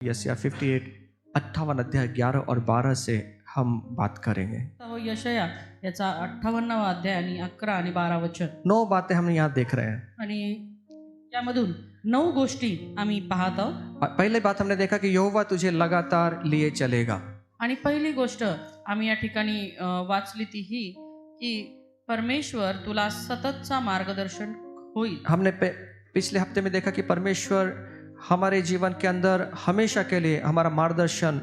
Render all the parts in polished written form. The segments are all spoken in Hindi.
यशायाह 58 58 अध्याय 11 और 12 से हम बात करेंगे। यशया याचा 58वा अध्याय आणि 11 आणि 12 वचन 9 बातें हम यहाँ देख रहे हैं। आणि त्यामधून 9 गोष्टी आम्ही पाहत आहोत। पहले बात हमने देखा कि यहोवा तुझे लगातार लिए चलेगा। आणि पहिली गोष्ट आम्ही या ठिकाणी वाचली ती ही की परमेश्वर तुला सततचा मार्गदर्शन होईल। हमने पिछले हफ्ते में देखा कि परमेश्वर हमारे जीवन के अंदर हमेशा के लिए हमारा मार्गदर्शन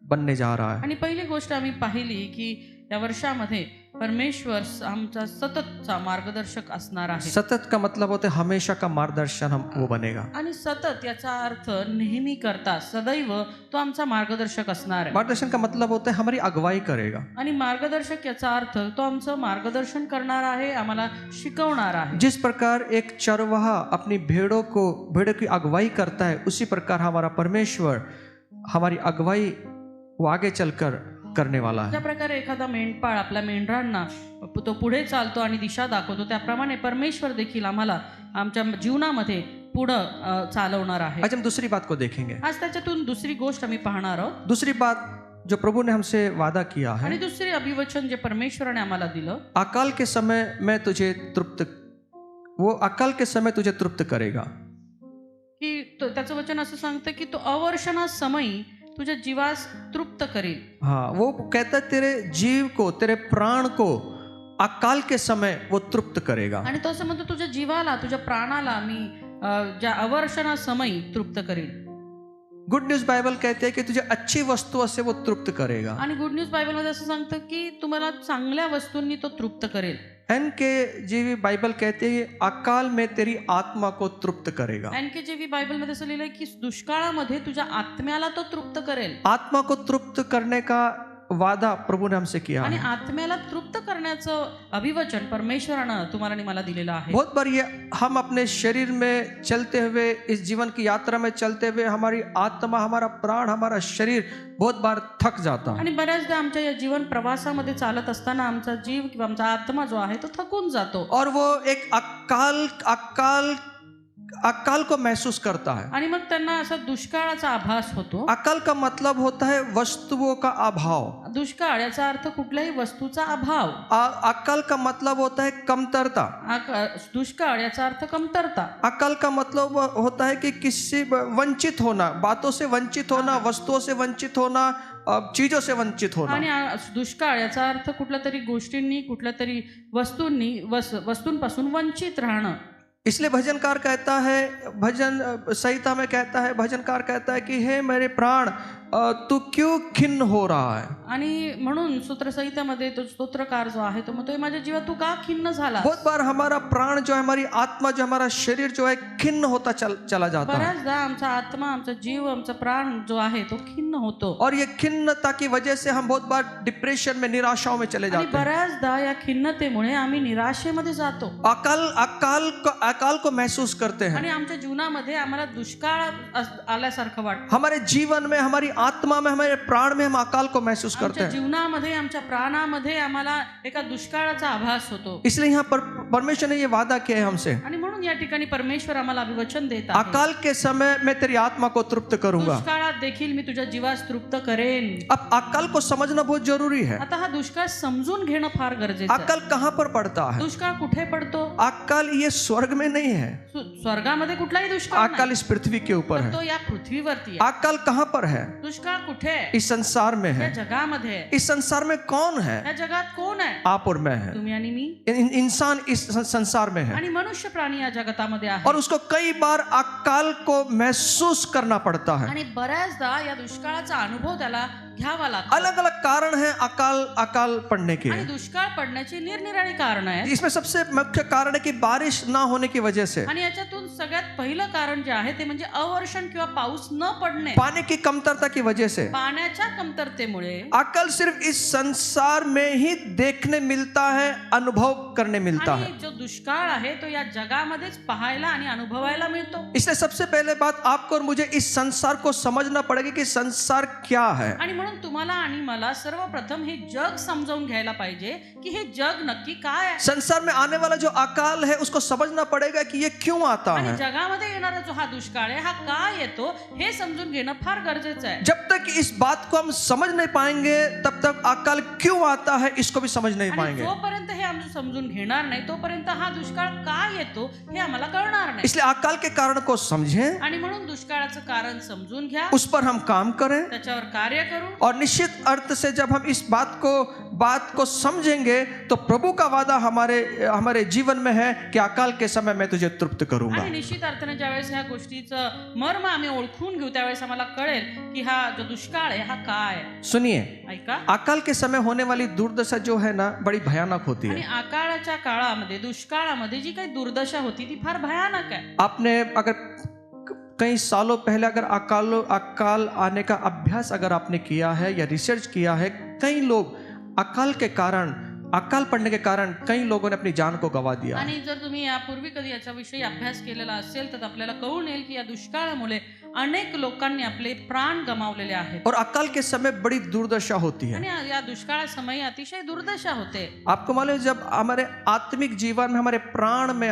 बनने जा रहा है। आणि पहिली गोष्ट आम्ही पाहिली की या वर्षामध्ये परमेश्वर आमचा सततचा मार्गदर्शक असणार आहे। सतत का मतलब होता है हमेशा का मार्गदर्शन वो बनेगा। आणि सतत याचा अर्थ नेहमी करता सदैव तो आमचा मार्गदर्शक असणार आहे। मार्गदर्शन का मतलब होता है हमारी अगुवाई करेगा। आणि मार्गदर्शक याचा अर्थ तो आमचं मार्गदर्शन करणार आहे, आम्हाला शिकवणार आहे। जिस प्रकार एक चरवाहा अपनी भेड़ों की अगुवाई करता है, उसी प्रकार हमारा परमेश्वर हमारी अगुवाई वो आगे चलकर करने वाला है। ज्या प्रकारे एखादा मेंढपाळ आपल्या मेंढरांना तो पुढे चालतो आणि दिशा दाखवतो, त्याप्रमाणे परमेश्वर देखील आम्हाला आमच्या जीवनामध्ये पुढे चालवणार आहे। आज हम दूसरी बात को देखेंगे। आज त्याच्यातून दुसरी गोष्ट आम्ही पाहणार आहोत। दूसरी बात जो प्रभु ने हमसे वादा किया है, आणि दुसरी अभिवचन जे परमेश्वराने आम्हाला दिलं, अकाल के समय मैं तुझे तृप्त करेगा। की त्याचं वचन असं सांगतं की तो अवर्षणा समयी तुझ्या जीवास तृप्त करेल। हाँ, वो कहता है तेरे जीव को, तेरे प्राण को अकाल के समय वो तृप्त करेगा। आणि तो असं म्हणतो तुझ्या जीवाला, तुझ्या प्राणाला मी ज्या अवर्षणा समयी तृप्त करेल। गुड न्यूज बाइबल कहते हैं कि तुझे अच्छी वस्तुओं से वो तृप्त करेगा। आणि गुड न्यूज बायबल मध्ये असं सांगतं की तुम्हाला चांगल्या वस्तूंनी तो तृप्त करेल। NKJV बाइबल कहते हैं अकाल में तेरी आत्मा को तृप्त करेगा। NKJV बायबल मध्ये असं लिहिलंय की दुष्काळामध्ये तुझ्या आत्म्याला तो तृप्त करेल। आत्मा को तृप्त करने का वादा प्रभु ने हमसे किया आणि है। आत्म्याला तृप्त करण्याचं अभिवचन परमेश्वरानं तुम्हाला आणि मला दिलेलं आहे। बहुत बार ये हम अपने शरीर में चलते हुए, इस जीवन की यात्रा में चलते हुए, हमारी आत्मा, हमारा प्राण, हमारा शरीर बहुत बार थक जाता है। आणि बऱ्याचदा आमच्या या जीवन प्रवासामध्ये चालत असताना आमचा जीव किंवा आमचा आत्मा जो आहे तो थकून जातो और वो एक अकाल को महसूस करता है। आणि मग त्यांना असा दुष्काळाचा आभास होतो। अकाल का मतलब होता है वस्तुओं का अभाव। दुष्काळ याचा अर्थ कुठल्याही वस्तूचा अभाव। अकाल का मतलब होता है कमतरता। दुष्काळ याचा अर्थ कमतरता। अकाल का मतलब होता है कि किसी वंचित होना, बातों से वंचित होना, वस्तुओं से वंचित होना, चीजों से वंचित होना। आणि दुष्काळ याचा अर्थ कुठल्या तरी गोष्टींनी, कुठल्या तरी वस्तूंपासून वंचित राहणं। इसलिए भजनकार कहता है, भजन संहिता में कहता है, भजनकार कहता है कि हे मेरे प्राण तू क्यों खिन्न हो रहा है। आणि म्हणून स्तोत्रसंहितेमध्ये तो स्तोत्रकार जो आहे तो म्हणतोय माझ्या जीवा तू का खिन्न झाला। बहुत बार हमारा प्राण जो है, हमारी आत्मा जो, हमारा शरीर जो है खिन्न होता चला जाता है। बऱ्याचदा आमचा आत्मा, आमचा जीव, आमचा प्राण जो आहे तो खिन्न होतो। और ये खिन्नता की वजह से हम बहुत बार डिप्रेशन में, निराशाओं में चले जाते हैं। बऱ्याचदा या खिन्नतेमुळे आम्ही निराशेमध्ये जातो। अकाल को महसूस करते हैं। आणि आमच्या जीवनामध्ये आम्हाला दुष्काळ आल्यासारखं वाटतं। हमारे जीवन में, हमारी आत्मा में, हमारे प्राण में हम अकाल को महसूस करते हैं। जीवनामध्ये, आमच्या प्राणामध्ये आम्हाला एका दुष्काळाचा आभास होतो। इसलिए यहाँ पर परमेश्वर ने ये वादा किया है हमसे, आणि म्हणून या ठिकाणी परमेश्वर आम्हाला अभिवचन देत आहे, अकाल के समय मैं तेरी आत्मा को तृप्त करूंगा। दुष्काळात देखील मी तुझ्या जीवास तृप्त करेन। अब अकाल को समझना बहुत जरूरी है। आता हा दुष्काळ समजून घेणं फार गरजेचं आहे। अकाल कहाँ पर पड़ता है? दुष्काळ कुठे पडतो? अकाल ये स्वर्ग में नहीं है। स्वर्गामध्ये कुठलाही दुष्काळ अकाल इस पृथ्वी के ऊपर तो है। या पृथ्वीवरती आहे। अकाल कहाँ पर है? दुष्काळ कुठे आहे? इस संसार में या है। जगामध्ये आहे। इस संसार में कौन है? या जगात कोण आहे? आप और मैं है। तुम्ही आणि मी। इंसान इस संसार में है आणि मनुष्य प्राणी या जगतामध्ये आहे। और उसको कई बार अकाल को महसूस करना पड़ता है। आणि बऱ्याचदा या दुष्काळाचा अनुभव त्याला घ्यावा लागतो। अलग अलग कारण है अकाल पड़ने के। आणि दुष्काळ पडण्याची निरनिराळी कारण आहेत। इसमें सबसे मुख्य कारण है कि बारिश ना होने की वजह से, आणि याच्यातून सगळ्यात पहिलं कारण जे आहे ते म्हणजे अवर्षण किंवा पाऊस न पडणे, पानी की कमतरता की वजह से। पाण्याच्या कमतरतेमुळे अकल सिर्फ इस संसार में ही देखने मिलता है, अनुभव अनुभव करने मिलता है। आणि जो दुष्काळ आहे तो या जगामध्येच पाहायला आणि अनुभवायला मिळतो. इसलिए सबसे पहले बात आपको और मुझे इस संसार को समझना पड़ेगी कि संसार क्या है। आणि म्हणून तुम्हाला आणि मला सर्वप्रथम हे जग समजावून घ्यायला पाहिजे की हे जग नक्की काय आहे. संसार में आने वाला जो अकाल है उसको समझना पड़ेगा कि ये क्यों आता आणि है। जगामध्ये येणारा जो हा दुष्काळ आहे हा का येतो हे समजून घेणं फार गरजेचं आहे. जब तक इस बात को हम समझ नहीं पाएंगे तब तक अकाल क्यों आता है इसको भी समझ नहीं आणि पाएंगे। जोपर्यंत हे आम्ही समजून घेणार नाही तोपर्यंत हा दुष्काळ का येतो हे आम्हाला कळणार नाही. इसलिए अकाल के कारण को समझें, आणि म्हणून दुष्काळाचं कारण समजून घ्या, उस पर हम काम करें, त्याच्यावर कार्य करू. और निश्चित अर्थ से जब हम इस बात को समझेंगे तो प्रभु का वादा हमारे जीवन में है कि अकाल के समय मैं तुझे तृप्त करूंगा। आणि निश्चित अर्थाने ज्यावेळेस ह्या गोष्टीचं मर्म आम्ही ओळखून घेऊ त्यावेळेस आम्हाला कळेल की हा जो दुष्काळ आहे हा काय आहे. सुनिए, ऐका, अकाल के समय होने वाली दुर्दशा जो है ना बड़ी भयानक होती आणि है। अकाळाच्या काळामध्ये दुष्काळामध्ये जी काही दुर्दशा होती ती फार भयानक आहे. आपने अगर कई सालों पहले अगर अकाल आने का अभ्यास अगर आपने किया है या रिसर्च किया है, कई लोग अकाल पड़ने के कारण कई लोगों ने अपनी जान को गंवा दिया। आणि जर तुम्ही यापूर्वी कधी याच्याविषयी अभ्यास केलेला असेल तर आपल्याला कळून येईल की या दुष्काळामुळे अनेक लोकांनी आपले प्राण गमावलेले आहेत. और अकाल के समय बड़ी दुर्दशा होती है। आणि या दुष्काळासमयी अतिशय दुर्दशा होते. आपको मालूम है, जब हमारे आत्मिक जीवन में, हमारे प्राण में,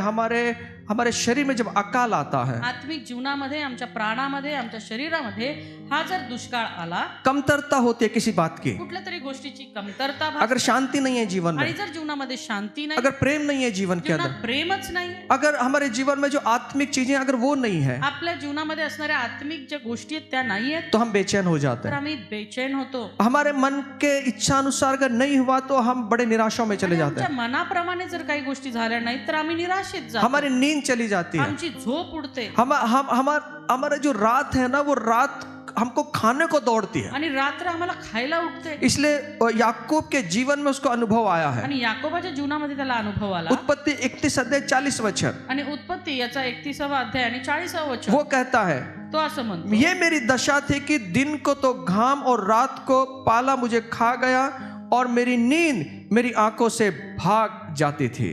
हमारे शरीर में जब अकाल आता है, आत्मिक जीवनामध्ये, आमच्या प्राणामध्ये, आमच्या शरीरामध्ये हा जर दुष्काळ आला, कमतरता होती है किसी बात की। कुठल्या तरी गोष्टीची कमतरता अगर भासते. शांति नहीं है जीवन आणि में, जर जीवनामध्ये शांती नाही, अगर प्रेम नहीं है जीवन के जीवनात अंदर, प्रेमच नाही, अगर हमारे जीवन में जो आत्मिक चीजें अगर वो नहीं है, आपल्या जीवनामध्ये असणाऱ्या आत्मिक ज्या गोष्टी आहेत त्या नाही आहेत, तो हम बेचैन हो जाते तर हैं। आम्ही बेचैन होतो. हमारे मन के इच्छा अनुसार अगर नहीं हुआ तो हम बड़े निराशा में चले आणि जाते आमच्या हैं। मनाप्रमाणे जर काही गोष्टी झाल्या नाहीत तर आम्ही निराशेत जातो. हमारी नींद चली जाती है। आमची झोप उडते हमारा जो रात है ना, वो रात हमको खाने को दौड़ती है। आणि रात्र आम्हाला खायला उठते. इसलिए याकूब के जीवन में उसको अनुभव आया है। आणि याकोबाच्या जीवनामध्ये त्याला अनुभव आला. उत्पत्ति 31 अध्याय 40 वचन, आणि उत्पत्ती याचा 31वा अध्याय आणि 40वा वचन वो कहता है, तो असं म्हणतो, ये मेरी दशा थी कि दिन को तो घाम और रात को पाला मुझे खा गया और मेरी नींद मेरी आंखों से भाग जाती थी।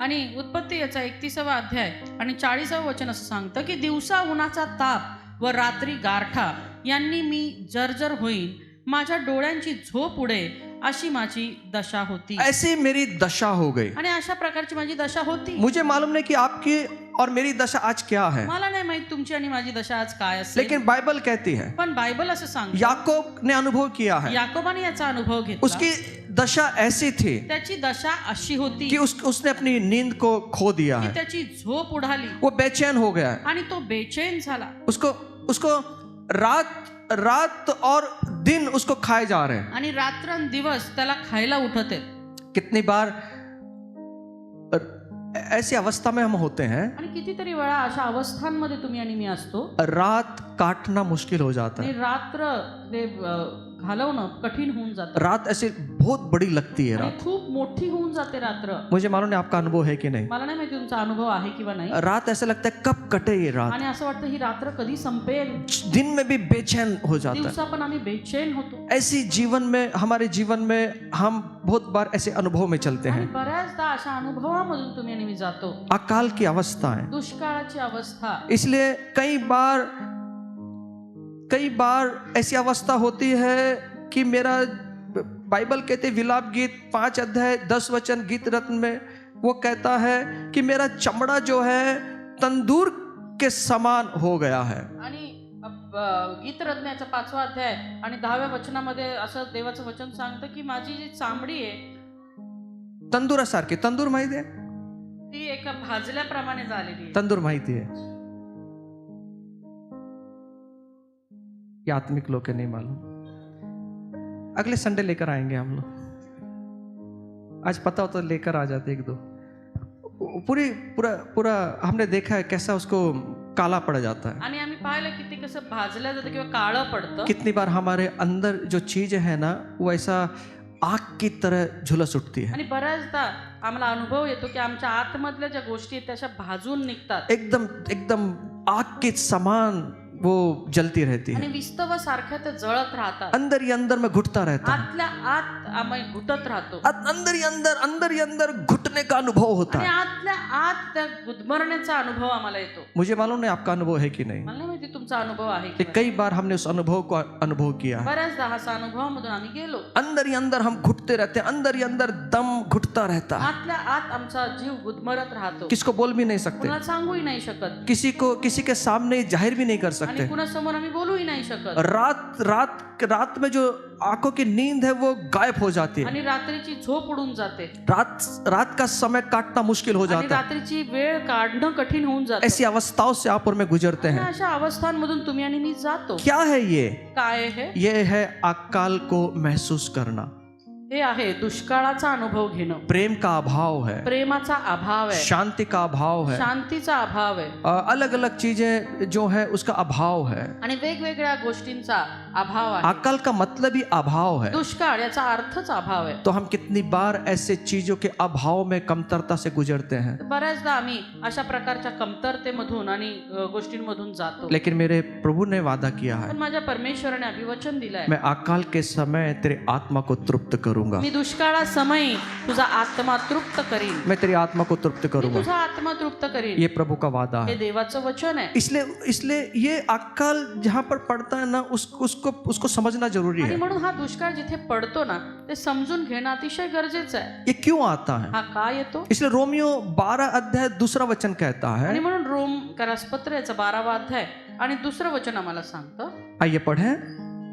आणि उत्पत्ती याचा 31वा अध्याय आणि 40वा वचन असं सांगतं की दिवसा उन्हाचा ताप व रात्री गारठा यांनी मी जर्जर होईन, माझ्या डोळ्यांची झोप उडे, अशी माझी दशा होती. ऐसी मेरी दशा हो गई। आणि अशा प्रकारची माझी दशा होती. मुझे मालूम नहीं कि आपकी और मेरी दशा आज क्या है, मला नाही माहित तुमची आणि माझी दशा आज काय असेल, लेकिन बाइबल कहती है, पण बायबल असं सांगतं, याकूब ने अनुभव किया है, याकोबाने याचा अनुभव घेतला. उसकी दशा ऐसी थी त्याची दशा अशी होती कि उसने अपनी नींद को खो दिया की है। त्याची झोप उडाली वो बेचैन हो गया है। आणि तो बेचैन झाला. उसको रात और दिन उसको खाए जा रहे हैं। आणि रात्रंदिवस त्याला खायला उठत आहेत. कितनी बार ऐसी अवस्था में हम होते हैं, आणि कितीतरी वेळा अशा अवस्थांमध्ये तुम्ही आणि मी असतो. रात काटना मुश्किल हो जाता आणि है। रात्र ते घालवणं कठीण होऊन जातं. रात ऐसी बहुत बड़ी लगती है। आणि रात खूप मोठी होऊन जाते रात्र. मुझे मालूम नहीं आपका अनुभव है कि नहीं। मला नाही माहिती तुमचा अनुभव आहे किंवा नाही. रात ऐसा लगता है कब कटे ये रात, आणि असं वाटतं ही रात्र कधी संपेल. दिन में भी बेचैन हो जाता है। दिवसा पण आम्ही बेचैन होतो. ऐसी हमारे जीवन में हम बहुत बार ऐसे अनुभव में चलते आणि हैं। बऱ्याचदा अशा अनुभवामधून तुम्ही आणि मी जातो. अकाल की अवस्था है। दुष्काळाची अवस्था. इसलिए कई बार ऐसी अवस्था होती है कि मेरा, बाइबल कहते विलाप गीत 5 अध्याय 10 वचन गीत रत्न में वो कहता है कि मेरा चमड़ा जो है तंदूर के समान हो गया है। आणि गीतरत्नाचा 5वा अध्याय आणि 10व्या वचनामध्ये असं देवाचं वचन सांगतं की माझी जी चामडी आहे तंदुरासारखी, तंदूर माहिती आहे, ती एका भाजल्याप्रमाणे झालेली आहे. तंदूर माहिती है, ये आत्मिक लोग के नहीं मालूम। अगले संडे लेकर आएंगे हम लोग, आज पता हो तो लेकर आ जाते 1-2। पूरा हमने देखा है कैसा उसको काला पड़ जाता है। आणि आम्ही पाहिलं की ते कसं भाजलं जातं किंवा काळं पडतं. कितनी बार हमारे अंदर जो चीज है ना वो ऐसा आग की तरह झुलस उठती है। आणि बऱ्याचदा आम्हाला अनुभव येतो की आमच्या आतमधल्या ज्या गोष्टी आहेत त्या अशा भाजून निघतात. एकदम आग के समान वो जलती रहती आणि है, विस्तव सारख्या ते जळत राहतात. अंदर ही अंदर में घुटता रहता है, आतल्या आत आम्ही घुटत राहतो अंदर ही अंदर घुटने का अनुभव होता आणि है. आतल्या आत त्या गुदमरण्याचा अनुभव आम्हाला येतो. मुझे मालूम नहीं आपका अनुभव है कि नहीं, मला नाही माहिती तुमचा अनुभव आहे की कि कई बार हमने उस अनुभव को अनुभव किया है. बऱ्याचदा असा अनुभवामधून आम्ही गेलो. अंदर ही अंदर हम घुटते रहते हैं, अंदर ही अंदर दम घुटता रहता है, आतल्या आत आमचा जीव गुदमरत राहतो. किसको बोल भी नहीं सकते, कुणाला सांगूही नाही शकत किसी के सामने जाहिर भी नहीं कर आणि सकते. कुणासमोर आम्ही बोलूही नाही शकत. रात में जो आंखों की नींद है वो गायब हो जाती है. आणि रात्रीची झोप उडून जाते रात का समय काटना मुश्किल हो आणि जाता है. रात्रीची वेळ काढणं कठीण होऊन जातं. ऐसी अवस्थाओं से आप और मैं गुजरते आणि हैं. अशा अवस्थांमधून तुम्ही आणि मी जातो. क्या है ये? काय हे है अकाल को महसूस करना. हे आहे दुष्काळाचा अनुभव घेणं. प्रेम का अभाव है, प्रेमाचा अभाव आहे, शांति का अभाव है, शांतीचा अभाव आहे अलग अलग चीजें जो है उसका अभाव है. आणि वेगवेगळ्या गोष्टींचा अभाव आहे. अकाल का मतलब ही अभाव है. दुष्काळ याचा अर्थच अभाव आहे. तो हम कितनी बार ऐसे चीजों के अभाव में कमतरता से गुजरते हैं. बऱ्याचदा आम्ही अशा प्रकारच्या कमतरतेमधून आणि गोष्टींमधून जातो. लेकिन मेरे प्रभु ने वादा किया है, पण माझ्या परमेश्वराने अभिवचन दिलंय, मैं अकाल के समय तेरे आत्मा को तृप्त करूंगा. मी दुष्काळासमयी तुझा आत्मा तृप्त करीन. मैं तेरी आत्मा को तृप्त मी करूंगा. तुझा आत्मा तृप्त करीन. ये प्रभु का वादा हे है. देवाचं वचन आहे. इसलिए ये अकाल जहाँ पर पड़ता है ना, उसको समझना जरूरी आणि है. म्हणून हा दुष्काळ जिथे पडतो ना ते समजून घेणं अतिशय गरजेचं आहे. ये क्यों आता है? हा का येतो? इसलिए रोमियो 12 अध्याय दूसरा वचन कहता आणि है. म्हणून रोम करासपत्र याचा 12वा अध्याय आणि दुसरं वचन आम्हाला सांगतं, आइए पढ़ें.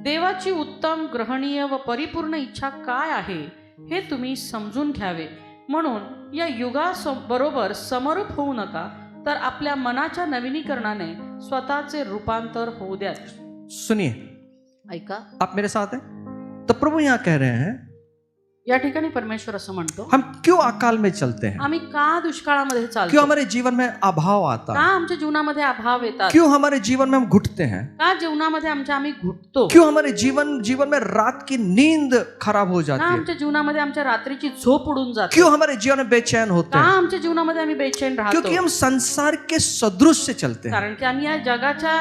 देवाची उत्तम ग्रहणीय व परिपूर्ण इच्छा काय आहे हे तुम्ही समजून घ्यावे, म्हणून या युगाबरोबर समरूप होऊ नका, तर आपल्या मनाच्या नवीनीकरणाने स्वतःचे रूपांतर होऊ द्या. सुनिए, ऐका, आप मेरे साथ हैं. तो प्रभु यहाँ कह रहे हैं, या ठिकाणी परमेश्वर असं म्हणतो, हम क्यों अकाल में चलते हैं, आम्ही का दुष्काळामध्ये क्यों चालतो, हमारे जीवन में अभाव आता का है, आमच्या जीवनामध्ये अभाव येतात, क्यों हमारे जीवन में हम घुटते हैं, का जीवनामध्ये आम्ही घुटतो, क्यों हमारे जीवन में रात की नींद खराब हो का जाती है, आमच्या जीवनामध्ये आमच्या रात्रीची झोप उडून जाते, क्यों हमारे जीवन में बेचैन होते का हैं, आमच्या जीवनामध्ये आम्ही बेचैन क्योंकि राहतो, हम संसार के सदृश से चलते हैं. कारण की आम्ही या जगाच्या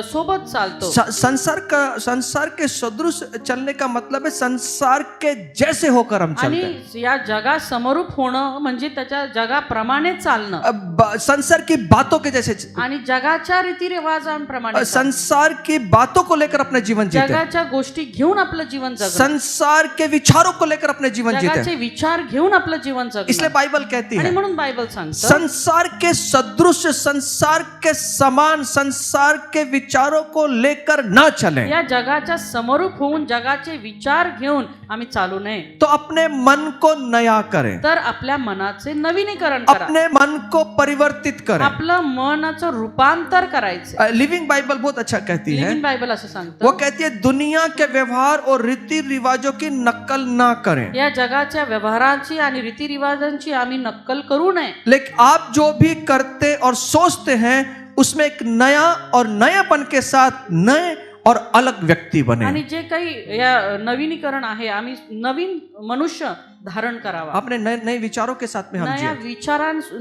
सोबत चालतो. संसार के सदृश चलने का मतलब है संसार के जैसे होकर हम चलते हैं. आणि या जगा समरूप होणं म्हणजे त्याच्या जगाप्रमाणे चालणं संसार की बातों के जैसे, आणि जगाच्या रीतिरिवाजांप्रमाणे चालणं. संसार की बातों को लेकर अपने जीवन जीते हैं, जगाच्या गोष्टी घेऊन आपलं जीवन जगणं, संसार के विचारों को लेकर अपने जीवन जीते जगाचे हैं. विचार घेऊन आपलं जीवन इसलिए जगणं. बाइबल कहती आणि है, म्हणून बायबल सांगतं, संसार के सदृश, संसार के समान, संसार के विचारों को लेकर ना चलें. या जगाच्या समरूप होऊन जगाचे विचार घेऊन आम्ही चालू नये, तो अपने मन को नया करें, तर आपल्या मनाचे नवीनीकरण करा, अपने मन को परिवर्तित करें. आपलं मनाचं रूपांतर करायचं. लिविंग बाइबल बहुत अच्छा कहती है. लिव्हिंग बायबल असं वो सांगतं, कहती है दुनिया के व्यवहार और रीति रिवाजों की नकल ना करें, या जगाच्या व्यवहारांची आणि रीतिरिवाजांची आम्ही नक्कल करू नये, लेकिन आप जो भी करते और सोचते हैं उसमें एक नया और नयापन के साथ नए और अलग व्यक्ति बने. आणि जे काही या नवीनीकरण आहे आम्ही नवीन मनुष्य धारण करावा. अपने नए विचारों के साथ में हम नया जिए.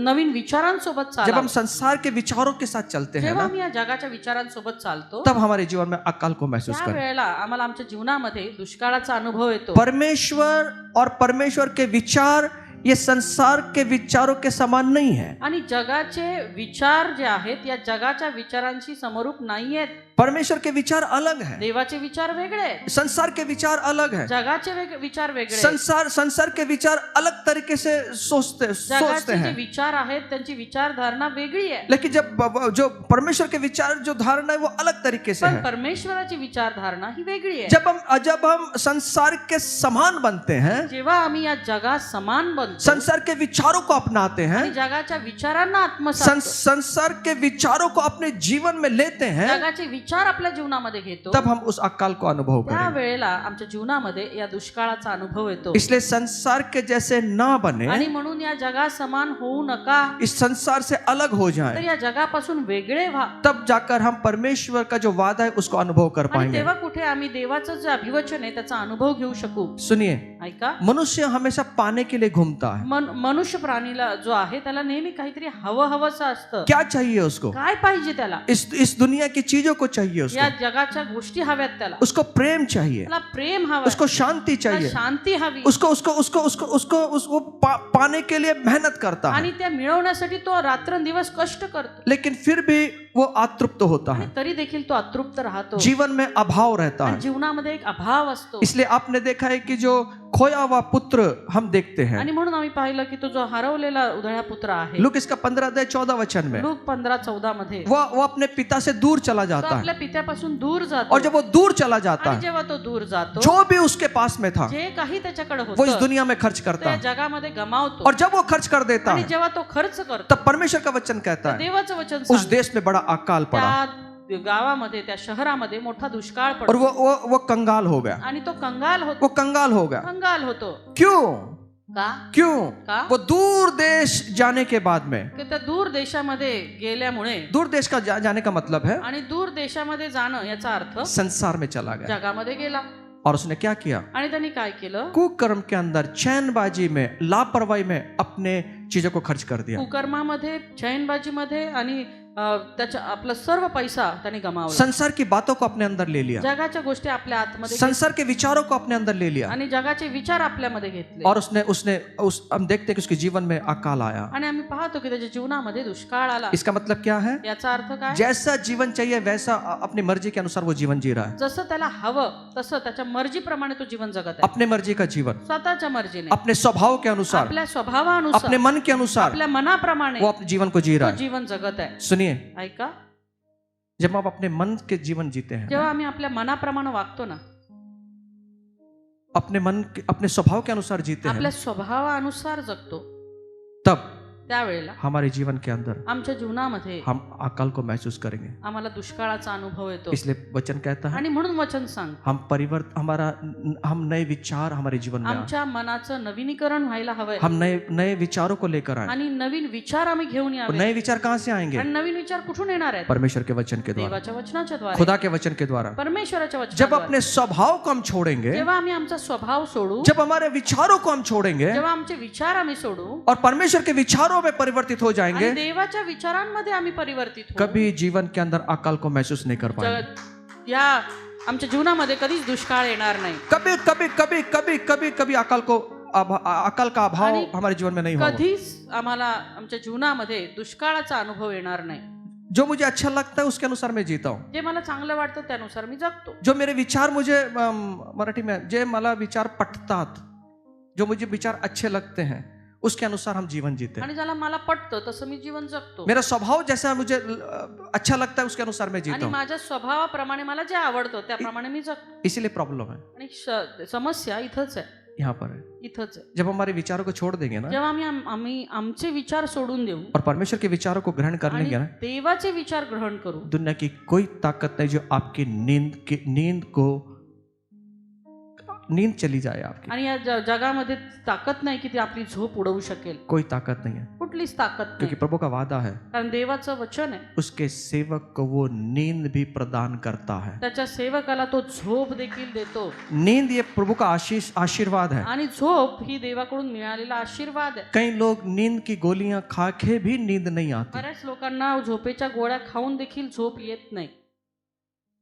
नवीन विचारांसोबत जब हम चालावं. संसार के विचारों के साथ चलते हैं जेव्हा ना, आम्ही या जगाच्या विचारांसोबत चालतो तब हमारे जीवन में अकाल को महसूस त्या करें. वेळेला आम्हाला आमच्या जीवनामध्ये दुष्काळाचा अनुभव येतो. परमेश्वर के विचार ये संसार के विचारों के समान नहीं है. आणि जगाचे विचार जे आहेत या जगाच्या विचारांशी समरूप नाही आहेत. परमेश्वर के विचार अलग है, देवाचे विचार वेगळे आहेत, संसार के विचार अलग है. जगाचे विचार वेगळे आहेत. संसार के विचार अलग तरीके से सोचते जगाचे जे हैं. विचार आहेत त्यांची विचारधारणा वेगळी आहे. लेकिन जो परमेश्वर के विचार जो धारणा है वो अलग तरीके से पण है. परमेश्वराची विचारधारणा ही वेगळी आहे. जब हम संसार के समान बनते हैं, जेव्हा आम्ही या जगा समान बनतो संसार के विचारों को अपनाते हैं, आणि जगाच्या विचारांना आत्मसात संसार के विचारों को अपने जीवन में लेते हैं, जगाचे विचार आपल्या जीवनामध्ये घेतो, तब हम उस अकाल को अनुभव त्या करें. वेळेला आमच्या जीवनामध्ये या दुष्काळाचा अनुभव येतो. इसलिए संसार के जैसे ना बने, आणि म्हणून या जगा समान होऊ नका, इस संसार से अलग हो तर जाएं, या जगापासून वेगळे व्हा. तब जाकर हम परमेश्वर का जो वादा है उसको अनुभव कर आणि पाएंगे. तेव्हा कुठे आम्ही देवाचं जे अभिवचन आहे त्याचा अनुभव घेऊ शकू. सुनिए, ऐका, मनुष्य हमेशा पाने के लिए घूमता होता है, मनुष्य प्राणीला जो आहे त्याला नेहमी काहीतरी हवंसं असतं. क्या चाहिए उसको, काय पाहिजे त्याला? इस दुनिया की चीजों को चाहिए उसको, या जगाच्या गोष्टी हव्यात त्याला. उसको प्रेम चाहिए, त्याला प्रेम हवं, उसको शांति चाहिए, शांती हवी, उसको उसको उसको उसको उसको उसको पाने के लिए मेहनत करता है, आणि त्या मिळवण्यासाठी तो रात्रंदिवस कष्ट करतो. लेकिन फिर भी वो अतृप्त होता आणि है, तरी देखील तो अतृप्त राहतो. जीवन में अभाव रहता आणि है. जीवनामध्ये एक अभाव असतो. इसलिए आपने देखा है कि जो खोया हुआ पुत्र हम देखते हैं, आणि म्हणून आम्ही पाहिलं की तो जो हरवलेला उधळा पुत्र आहे, लूक इसका 15-14 में लूक 15-14 मध्ये वो अपने पिता से दूर चला तो जाता है, आपल्या पित्यापासून दूर जातो. और जब वो दूर चला जाता आणि है, जेव्हा तो दूर जातो, जो भी उसके पास में था जे काही त्याच्याकडे वो इस होतं दुनिया में खर्च करता त्या है, जगामध्ये गमावतो. और जब वो खर्च कर देता आणि है जेव्हा तो खर्च करतो, तब परमेश्वर का वचन कहता है देवाचं वचन उस सांगतं, देश में बड़ा अकाल पड़ा त्या गावामध्ये त्या शहरामध्ये मोठा दुष्काळ और पडतो वो कंगाल हो गया, आणि तो कंगाल होतो. वो कंगाल हो गया. कंगाल होतो. क्यों का? क्यों? का? वो दूर देश जाने के बाद में, की त्या दूर देशामध्ये गेल्यामुळे, दूर देश का जाने का मतलब है आणि दूर देशामध्ये जाणं याचा अर्थ संसार में चला गया, जगामध्ये गेला. और उसने क्या किया, आणि त्यांनी काय केलं? कुकर्म के अंदर चैनबाजी में, लापरवाही में अपने चीजों को खर्च कर दिया, कुकर्मामध्ये, चैनबाजीमध्ये आणि त्याचा आपला सर्व पैसा त्यांनी गमावला. संसार की बातों को अपने अंदर ले लिया, जगाच्या गोष्टी आपल्या आतमध्ये संसार के विचारों को अपने अंदर ले लिया, आणि जगाचे विचार आपल्यामध्ये घेतले. और हम देखते हैं कि उसके जीवन में अकाल आया. आणि आम्ही पाहतो की त्याच्या जीवनामध्ये दुष्काळ आला. इसका मतलब क्या है, याचा अर्थ काय? जैसा जीवन चाहिए वैसा अपनी मर्जी के अनुसार वो जीवन जी रहा है, जसं त्याला हवं तसं त्याच्या मर्जीप्रमाणे तो जीवन जगत आहे. अपने मर्जी का जीवन, स्वतःच्या मर्जीने, अपने स्वभाव के अनुसार, आपल्या स्वभावानुसार, अपने मन के अनुसार आपल्या मनाप्रमाणे वो अपने जीवन को जी रहा तो है. जीवन जगत आहे. सुनिए, ऐका, जब आप अपने मन के जीवन जीते हैं, जेव्हा आम्ही आपल्या मनाप्रमाणे वागतो ना, अपने स्वभाव के अनुसार जीते आपल्या हैं, स्वभावानुसार जगतो, तब त्यावेळेला हमारे जीवन के अंदर आमच्या जीवनामध्ये हम अकाल को महसूस करेंगे. आम्हाला दुष्काळाचा अनुभव येतो. इसलिए वचन कहता है आणि म्हणून वचन सांग, हम नए विचार हमारे जीवन में आए, आमच्या मनाचं नवीनीकरण व्हायला हवंय. हम नए विचारों को लेकर आए. आणि नवीन विचार आम्ही घेऊन और यावे. नए विचार कहाँ से आएंगे, आणि नवीन विचार कुठून येणार आहेत? परमेश्वर के वचन के द्वारा, देवाच्या वचनाच्या द्वारे, खुदा के वचन के द्वारा. परमेश्वराच्या जब वचनाद्वारे. अपने स्वभाव को हम छोड़ेंगे, जेव्हा आम्ही आमचा स्वभाव सोडू, जब हमारे विचारों को हम छोड़ेंगे जेव्हा आमचे विचार आम्ही सोडू और परमेश्वर के विचारों में परिवर्तित हो जाएंगे, आणि देवाच्या विचारांमध्ये आम्ही परिवर्तित होऊ, कभी जीवन के अंदर अकाल को महसूस नहीं कर पाएंगे. या आमच्या जीवनामध्ये कधीच दुष्काळ येणार नाही. कभी कभी कभी कभी कभी कभी अकाल का अभाव आणि हमारे जीवन में नहीं होगा. कधीच आम्हाला आमच्या जीवनामध्ये दुष्काळाचा अनुभव येणार नाही. जो मुझे अच्छा लगता है उसके अनुसार मैं जीता हूँ. जे मला चांगलं वाटतं त्यानुसार मी जगतो. जो मेरे विचार मुझे मराठी में जे मला विचार पटतात, जो मुझे विचार अच्छे लगते हैं उसके अनुसार हम जीवन जीते हैं. आणि ज्याला मला पटतं तसं मी जीवन जगतो. मेरा स्वभाव जैसा मुझे अच्छा लगता है उसके अनुसार मैं जीता आणि हूँ. माझ्या स्वभावाप्रमाणे मला जे आवडतं त्याप्रमाणे मी जगतो. इसीलिए प्रॉब्लम है आणि समस्या इथंच आहे, यहाँ पर है. इथंच आहे. जब हमारे विचारों को छोड़ देंगे ना जेव्हा आम्ही आमचे विचार सोडून देऊ और परमेश्वर के विचारों को ग्रहण कर आणि लेंगे ना, देवाचे विचार ग्रहण करू, दुनिया की कोई ताकत नहीं जो आपकी नींद चली जाए आपकी. आणि या जगामध्ये ताकद नाही की ती आपली झोप उडवू शकेल. कोई ताकत नहीं है, कुठलीच ताकद क्योंकि नाही, प्रभु का वादा है कारण देवाचं वचन आहे. उसके सेवक को वो नींद भी प्रदान करता है. त्याच्या सेवकाला तो झोप देखील देतो. नींद ये प्रभु का आशीर्वाद है. आणि झोप ही देवाकडून मिळालेला आशीर्वाद आहे. कई लोग नींद की गोलियां खा के भी नींद नहीं आती. बऱ्याच लोकांना झोपेच्या गोळ्या खाऊन देखील झोप येत नाही.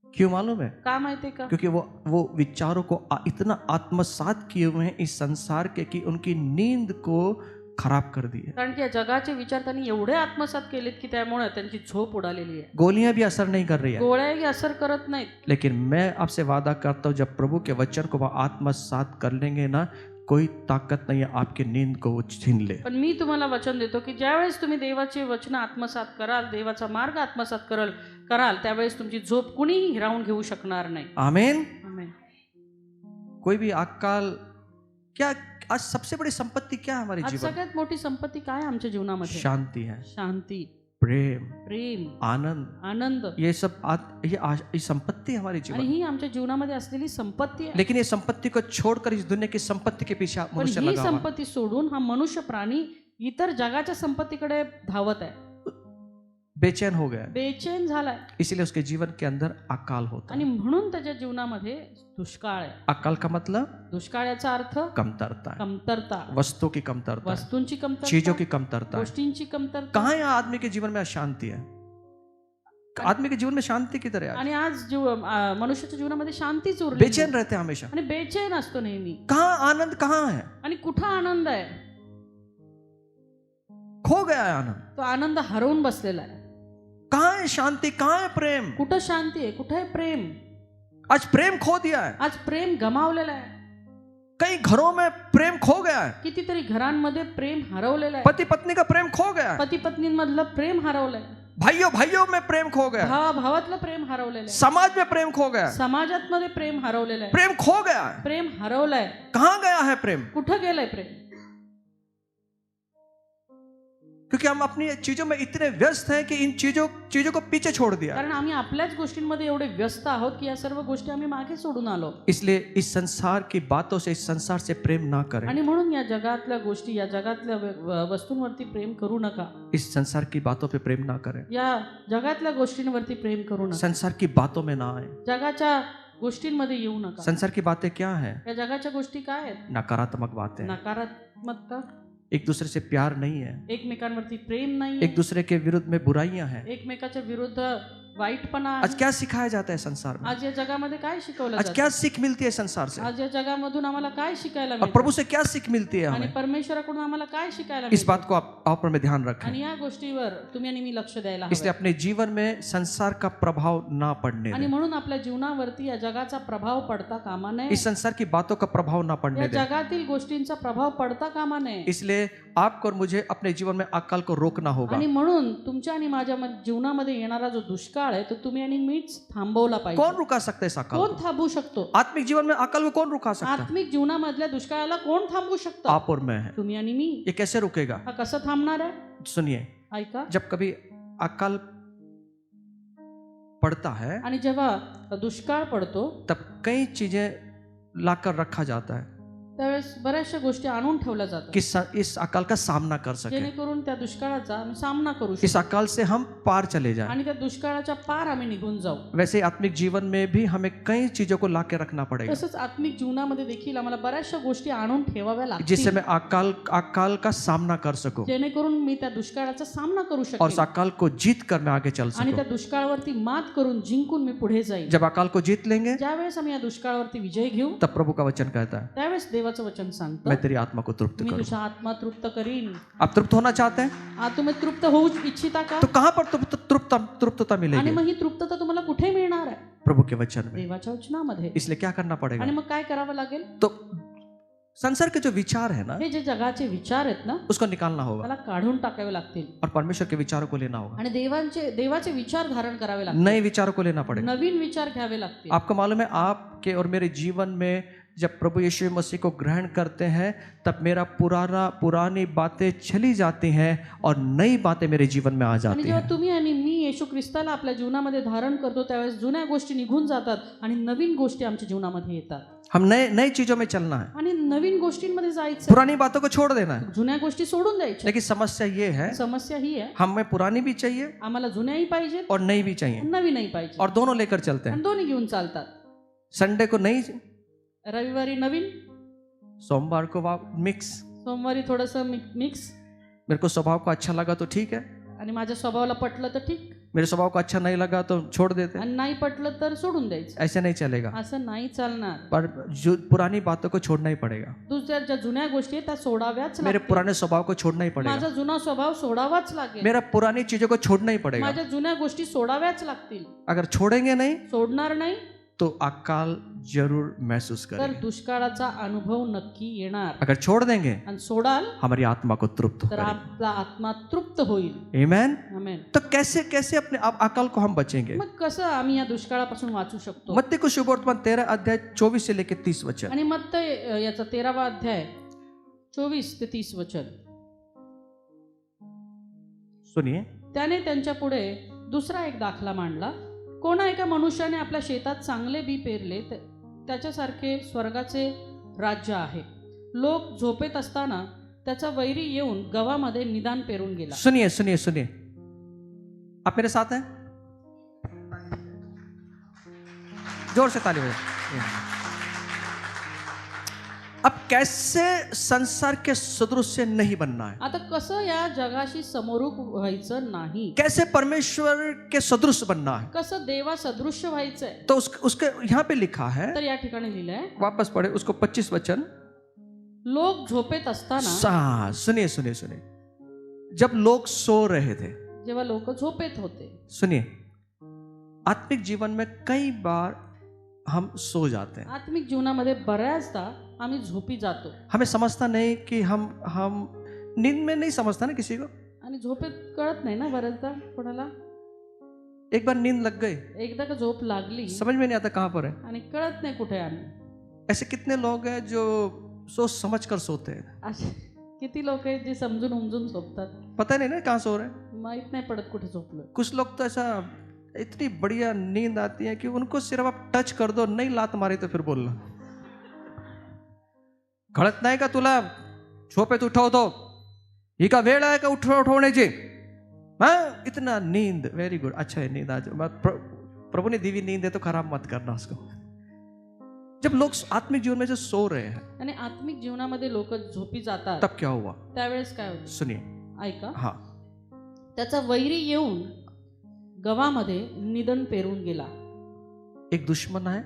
क्यों मालूम है? का माहितीये का? क्योंकि वो विचारों को इतना आत्मसात किए हुए हैं इस संसार के कि उनकी नींद को खराब कर दी है. कारण की या जगाचे विचार त्यांनी एवढे आत्मसात केलेत की त्यामुळे त्यांची झोप उडालेली आहे. गोलियां भी असर नहीं कर रही है, गोळ्याही असर करत नाहीत. लेकिन मैं आपसे वादा करता हूं जब प्रभु के वचन को वह आत्मसात कर लेंगे ना, कोई ताकत नहीं है आपकी नींद को वो छीन ले. पण मी तुम्हाला वचन देतो की ज्यावेळेस तुम्ही देवाचे वचन आत्मसात कराल, देवाचा मार्ग आत्मसात कराल त्यावेळेस तुमची झोप कुणीही हिरावून घेऊ शकणार नाही. आमीन. आमेन. कोई भी अकाल क्या, आज सबसे बड़ी संपत्ति क्या है हमारे आज जीवन? सगळ्यात मोठी संपत्ती काय आहे आमच्या जीवनामध्ये? शांति है, शांती, प्रेम, प्रेम, आनंद. आनंद. ये सब ये संपत्ति हमारे आणि जीवन. ही आमच्या जीवनामध्ये असलेली संपत्ती आहे. लेकिन ये संपत्ति को छोड़कर इस दुनिया की संपत्ति के पीछे पण मनुष्य ही लगा हुआ है. संपत्ती सोडून हा मनुष्य प्राणी इतर जगाच्या संपत्तीकडे धावत आहे. बेचैन हो गया, बेचैन झालाय इसलिए उसके जीवन के अंदर अकाल होता आणि है। म्हणून त्याच्या जीवनामध्ये दुष्काळ आहे. अकाल का मतलब दुष्काळ याचा अर्थ कमतरता है, कमतरता, वस्तुओं की कमतरता है, वस्तूंची चीजों कमतरता, की कमतरता है। गोष्टींची कमतरता. कहाँ यहाँ आदमी के जीवन में अशांति है? आदमी के जीवन में शांति किधर है आज? आणि आज मनुष्याच्या जीवनामध्ये शांतीच उरली बेचैन नाही. रहते हैं हमेशा। आणि बेचैन असतो नेहमी. कहाँ आनंद कहाँ है? आणि कुठं आनंद आहे? खो गया है आनंद। तो आनंद हरवून बसलेला आहे. कहाँ है शांति, कहाँ है प्रेम? कुठं शांती आहे, कुठं आहे प्रेम? आज प्रेम खो दिया है, आज प्रेम गमावलेलं आहे. कई घरों में प्रेम खो गया है, कितीतरी घरांमध्ये प्रेम हरवलेलं आहे. पति पत्नी का प्रेम खो गया है, पती पत्नींमधलं प्रेम हरवलंय. भाइयों भाइयों में प्रेम खो गया है, भावा भावातलं प्रेम हरवलेलं आहे. समाज में प्रेम खो गया है, समाजात मध्ये प्रेम हरवलेलं आहे. प्रेम खो गया है। प्रेम हरवलंय. कहाँ गया है प्रेम? कुठं गेलंय प्रेम? क्योंकि हम अपनी चीजों में इतने व्यस्त हैं कि इन चीजों को पीछे छोड़ दिया। कारण आम्ही आपल्याच गोष्टींमध्ये एवढे व्यस्त आहोत की या सर्व गोष्टी आम्ही मागे सोडून आलो. इसलिए इस संसार की बातों से, इस संसार से प्रेम ना करें। आणि म्हणून या जगातल्या गोष्टी, या जगातल्या वस्तूंवरती प्रेम करू नका. इस संसार की बातों पे प्रेम ना करें, या जगातल्या गोष्टींवरती प्रेम करू नका. संसार की बातों में ना आए। जगाच्या गोष्टींमध्ये येऊ नका. संसार की बातें क्या है? या जगाच्या गोष्टी काय आहेत? नकारात्मक बातें, नकारात्मकता, एक दूसरे से प्यार नहीं है, एकमेकांवरती प्रेम नाही, एक दूसरे के विरुद्ध में बुराइयां हैं। एकमेकाच्या विरुद्ध वाईटपणा आहे. आज क्या सिखाया जाता है संसार में? आज या जगामध्ये काय शिकवलं आज जातं? क्या सीख मिलती है संसार से? आज या जगामधून आम्हाला काय शिकायला और मिळतं? प्रभु से क्या सीख मिलती है आणि हमें? परमेश्वराकडून आम्हाला काय शिकायला इस मिळतं? बात को आप में ध्यान रखें। आणि या गोष्टीवर तुम्ही आणि मी लक्ष द्यायला इसलिए हवं. अपने जीवन में संसार का प्रभाव ना पड़ने आणि दें, म्हणून आपल्या जीवनावरती या जगाचा प्रभाव पडता कामा नये. इस संसार की बातों का प्रभाव ना या पड़ने दें। जगातील गोष्टींचा प्रभाव पडता कामा नये. इसलिए आपको और मुझे अपने जीवन में अकाल को रोकना होगा। आणि म्हणून तुमच्या आणि माझ्या जीवनामध्ये येणारा जो दुष्काळ आहे तो तुम्ही आणि मीच थांबवला पाहिजे. कौन रुका सकता है इस अकाल कोण को? थांबवू शकतो? आत्मिक जीवन में अकाल को कौन रुका सकता है? आत्मिक जीवनामधल्या दुष्काळाला कोण थांबवू शकतं? आप और मैं है। तुम्ही आणि मी. ये कैसे रुकेगा? हा कसं थांबणार आहे? सुनिए, ऐका. जब कभी अकाल पड़ता है आणि जेव्हा दुष्काळ पडतो तब कई चीजें लाकर रखा जाता है त्यावेळेस बऱ्याचशा गोष्टी आणून ठेवल्या जातात कि इस अकाल का सामना कर सके, जेणेकरून त्या दुष्काळाचा आम्ही सामना करू इस शकतो अकाल से हम पार चले जाएं। आणि त्या दुष्काळाच्या पार आम्ही निघून जाऊ. वैसे ही आत्मिक जीवन में भी हमें कई चीजों को लाके रखना पड़ेगा तसंच आत्मिक जीवनामध्ये देखील आम्हाला बऱ्याचशा गोष्टी आणून ठेवाव्या जिससे लागतील मैं अकाल का सामना कर सकूं जेणेकरून मी त्या दुष्काळाचा सामना करू और उस शकेन अकाल को जीत कर मैं आगे चल आणि सकूं। त्या दुष्काळावरती मात करून जिंकून मी पुढे जाईल. जब अकाल को जीत लेंगे ज्यावेळेस आम्ही या दुष्काळावरती विजय घेऊ तब प्रभु का वचन कहता है, त्यावेळेस देवाचं वचन सांगतं मैं तेरी आत्मा को तृप्त मी करूं। तुझा आत्मा तृप्त करीन. आप तृप्त होना चाहते हैं तुम्ही तृप्त होऊ इच्छिता का? तो कहां पर तृप्तता आणि मिलेगी? मग ही तृप्तता तुम्हाला कुठे मिळणार आहे? प्रभु के वचन में। देवाच्या वचनामध्ये. इसलिए क्या करना पड़ेगा? आणि मग काय करावं लागेल? तो संसार के जो विचार है ना हे जे जगाचे विचार आहेत ना उसको निकालना होगा त्याला काढून टाकावे लागतील और परमेश्वर के विचारों को लेना होगा। आणि देवाचे विचार धारण करावे लागतील. नए विचारों को लेना पड़ेगा। नवीन विचार घ्यावे लागतील. आपको मालूम है, आपके और मेरे जीवन में जब प्रभु यीशु मसीह को ग्रहण करते हैं तब मेरा पुरानी बातें चली जाती हैं और नई बातें मेरे जीवन में आ आणि जाती जेव्हा हैं। तुम्ही आणि मी येशू ख्रिस्ताला आपल्या जीवनामध्ये धारण करतो त्यावेळेस जुन्या गोष्टी निघून जातात आणि नवीन गोष्टी आमच्या जीवनामध्ये येतात. हम नई चीजों में चलना है, आणि नवीन गोष्टींमध्ये जायचं. पुरानी बातों को छोड़ देना है। जुन्या गोष्टी सोडून द्यायच्या. लेकिन समस्या ये है, समस्या ही आहे हमें पुरानी भी चाहिए आम्हाला जुन्याही पाहिजे और नई भी चाहिए नवीनही पाहिजे और दोनों लेकर चलते आणि हैं। दोन्ही घेऊन चालतात. संडे को नई, रविवारी नवीन, सोमवार को मिक्स। सोमवारी थोडंसं मिक्स. मेरे को स्वभाव को अच्छा लगा तो ठीक है, आणि माझ्या स्वभावाला पटलं तर ठीक, मेरे स्वभाव को अच्छा नहीं लगा तो छोड़ देते हैं। आणि नाही पटलं तर सोडून द्यायचं. ऐसे नहीं चलेगा, असं नाही चालणार. पर जो पुरानी बातों को छोड़ना ही पड़ेगा। दुसऱ्या ज्या जुन्या गोष्टी आहेत त्या सोडाव्याच मेरे लागतील. पुराने स्वभाव को छोड़ना ही पड़ेगा, माझा जुना स्वभाव सोडावाच लागेल. मेरा पुरानी चीजों को छोड़ना ही पड़ेगा। माझ्या जुन्या गोष्टी सोडाव्याच लागतील. अगर छोड़ेंगे नहीं सोडणार नाही तो अकाल जरूर महसूस तर करेंगे। दुष्काळाचा अनुभव नक्की येणार. अगर छोड़ देंगे आणि सोडाल हमारी आत्मा को तृप्त तर करेंगे। आपला आत्मा तृप्त होईल. आमेन। आमेन. तो कैसे अपने अकाल को हम बचेंगे? मग कसं आम्ही या दुष्काळापासून वाचू शकतो? मत्ती को शुभवर्तमान 13 अध्याय 24 से लेकर 30 वचन। आणि मत्तई याचा 13वा अध्याय 24 ते 30 वचन. सुनिए, त्याने त्यांच्या पुढे दुसरा एक दाखला मांडला. कोणा एका मनुष्याने आपल्या शेतात चांगले बी पेरले त्याच्यासारखे स्वर्गाचे राज्य आहे. लोक झोपेत असताना त्याचा वैरी येऊन गव्हामध्ये निदान पेरून गेला. सुनिए सुनिए सुनिए, आप मेरे साथ हैं? जोर से ताली बजाओ। अब कैसे संसार के सदृश से नहीं बनना है? आता कसं या जगाशी समरूप व्हायचं नाही, कैसे परमेश्वर के सदृश बनना है? कसं देवा सदृश्य व्हायचंय, तो उसके यहाँ पे लिखा है, तर या ठिकाणी लिहिलंय, वापस पढ़े उसको 25 वचन। लोक झोपेत असताना, सुनिए सुनिए सुनिए, जब लोग सो रहे थे, जेव्हा लोक झोपेत होते, सुनिए, आत्मिक जीवन में कई बार हम सो जाते हैं। आत्मिक जीवनामध्ये बऱ्याचदा आम्ही झोपी जातो हमें समझता नहीं कि हम नींद में नहीं समझता ना किसी को। आणि झोपेत कळत नाही ना बऱ्याचदा कोणाला। एक बार नींद लग गई, एकदा का झोप लागली समझ में नहीं आता कहाँ पर है। आणि कळत नाही कुठे आम्ही। ऐसे कितने लोग हैं जो सोच समझ कर सोते हैं, असे किती लोक आहेत जे समजून उमजून झोपतात, पता नहीं ना कहाँ सो रहे हैं। माहित नाही पडत कुठे झोपलोय। कुछ लोग तो ऐसा इतनी बढ़िया नींद आती है कि उनको सिर्फ आप टच कर दो, नहीं लात मारी तो फिर बोलना, कळत नाही का तुला झोपेत उठवतो, ही का वेळ आहे का उठवण्याची? हाँ, इतना नींद, वेरी गुड, अच्छा है नींद आज। प्रभु ने दीवी नींद है तो खराब मत करना उसको। जब लोग आत्मिक जीवन में जो सो रहे हैं, आणि आत्मिक जीवनामध्ये लोक झोपी जातात, तब क्या हुआ? त्यावेळेस काय होतं सुनिए, ऐका। हाँ, त्याचा वैरी येऊन गव्हामध्ये निधन पेरून गेला। एक दुश्मन है,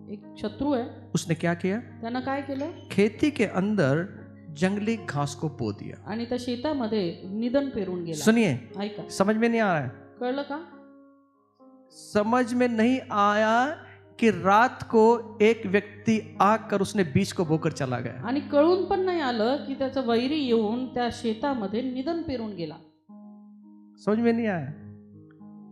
एक शत्रू आहे, उसने क्या किया? त्यानं काय केलं? खेती के अंदर जंगली घास को बो दिया। आणि त्या शेतामध्ये निधन पेरून गेला। सुनिए, ऐका, समझ में नहीं आ रहा है? कळलं का? समझ में नहीं आया कि रात को एक व्यक्ति आकर उसने बीज को बोकर चला गया। आणि कळून पण नाही आलं की त्याचा वैरी येऊन त्या शेतामध्ये निधन पेरून गेला। समझ में नहीं आया?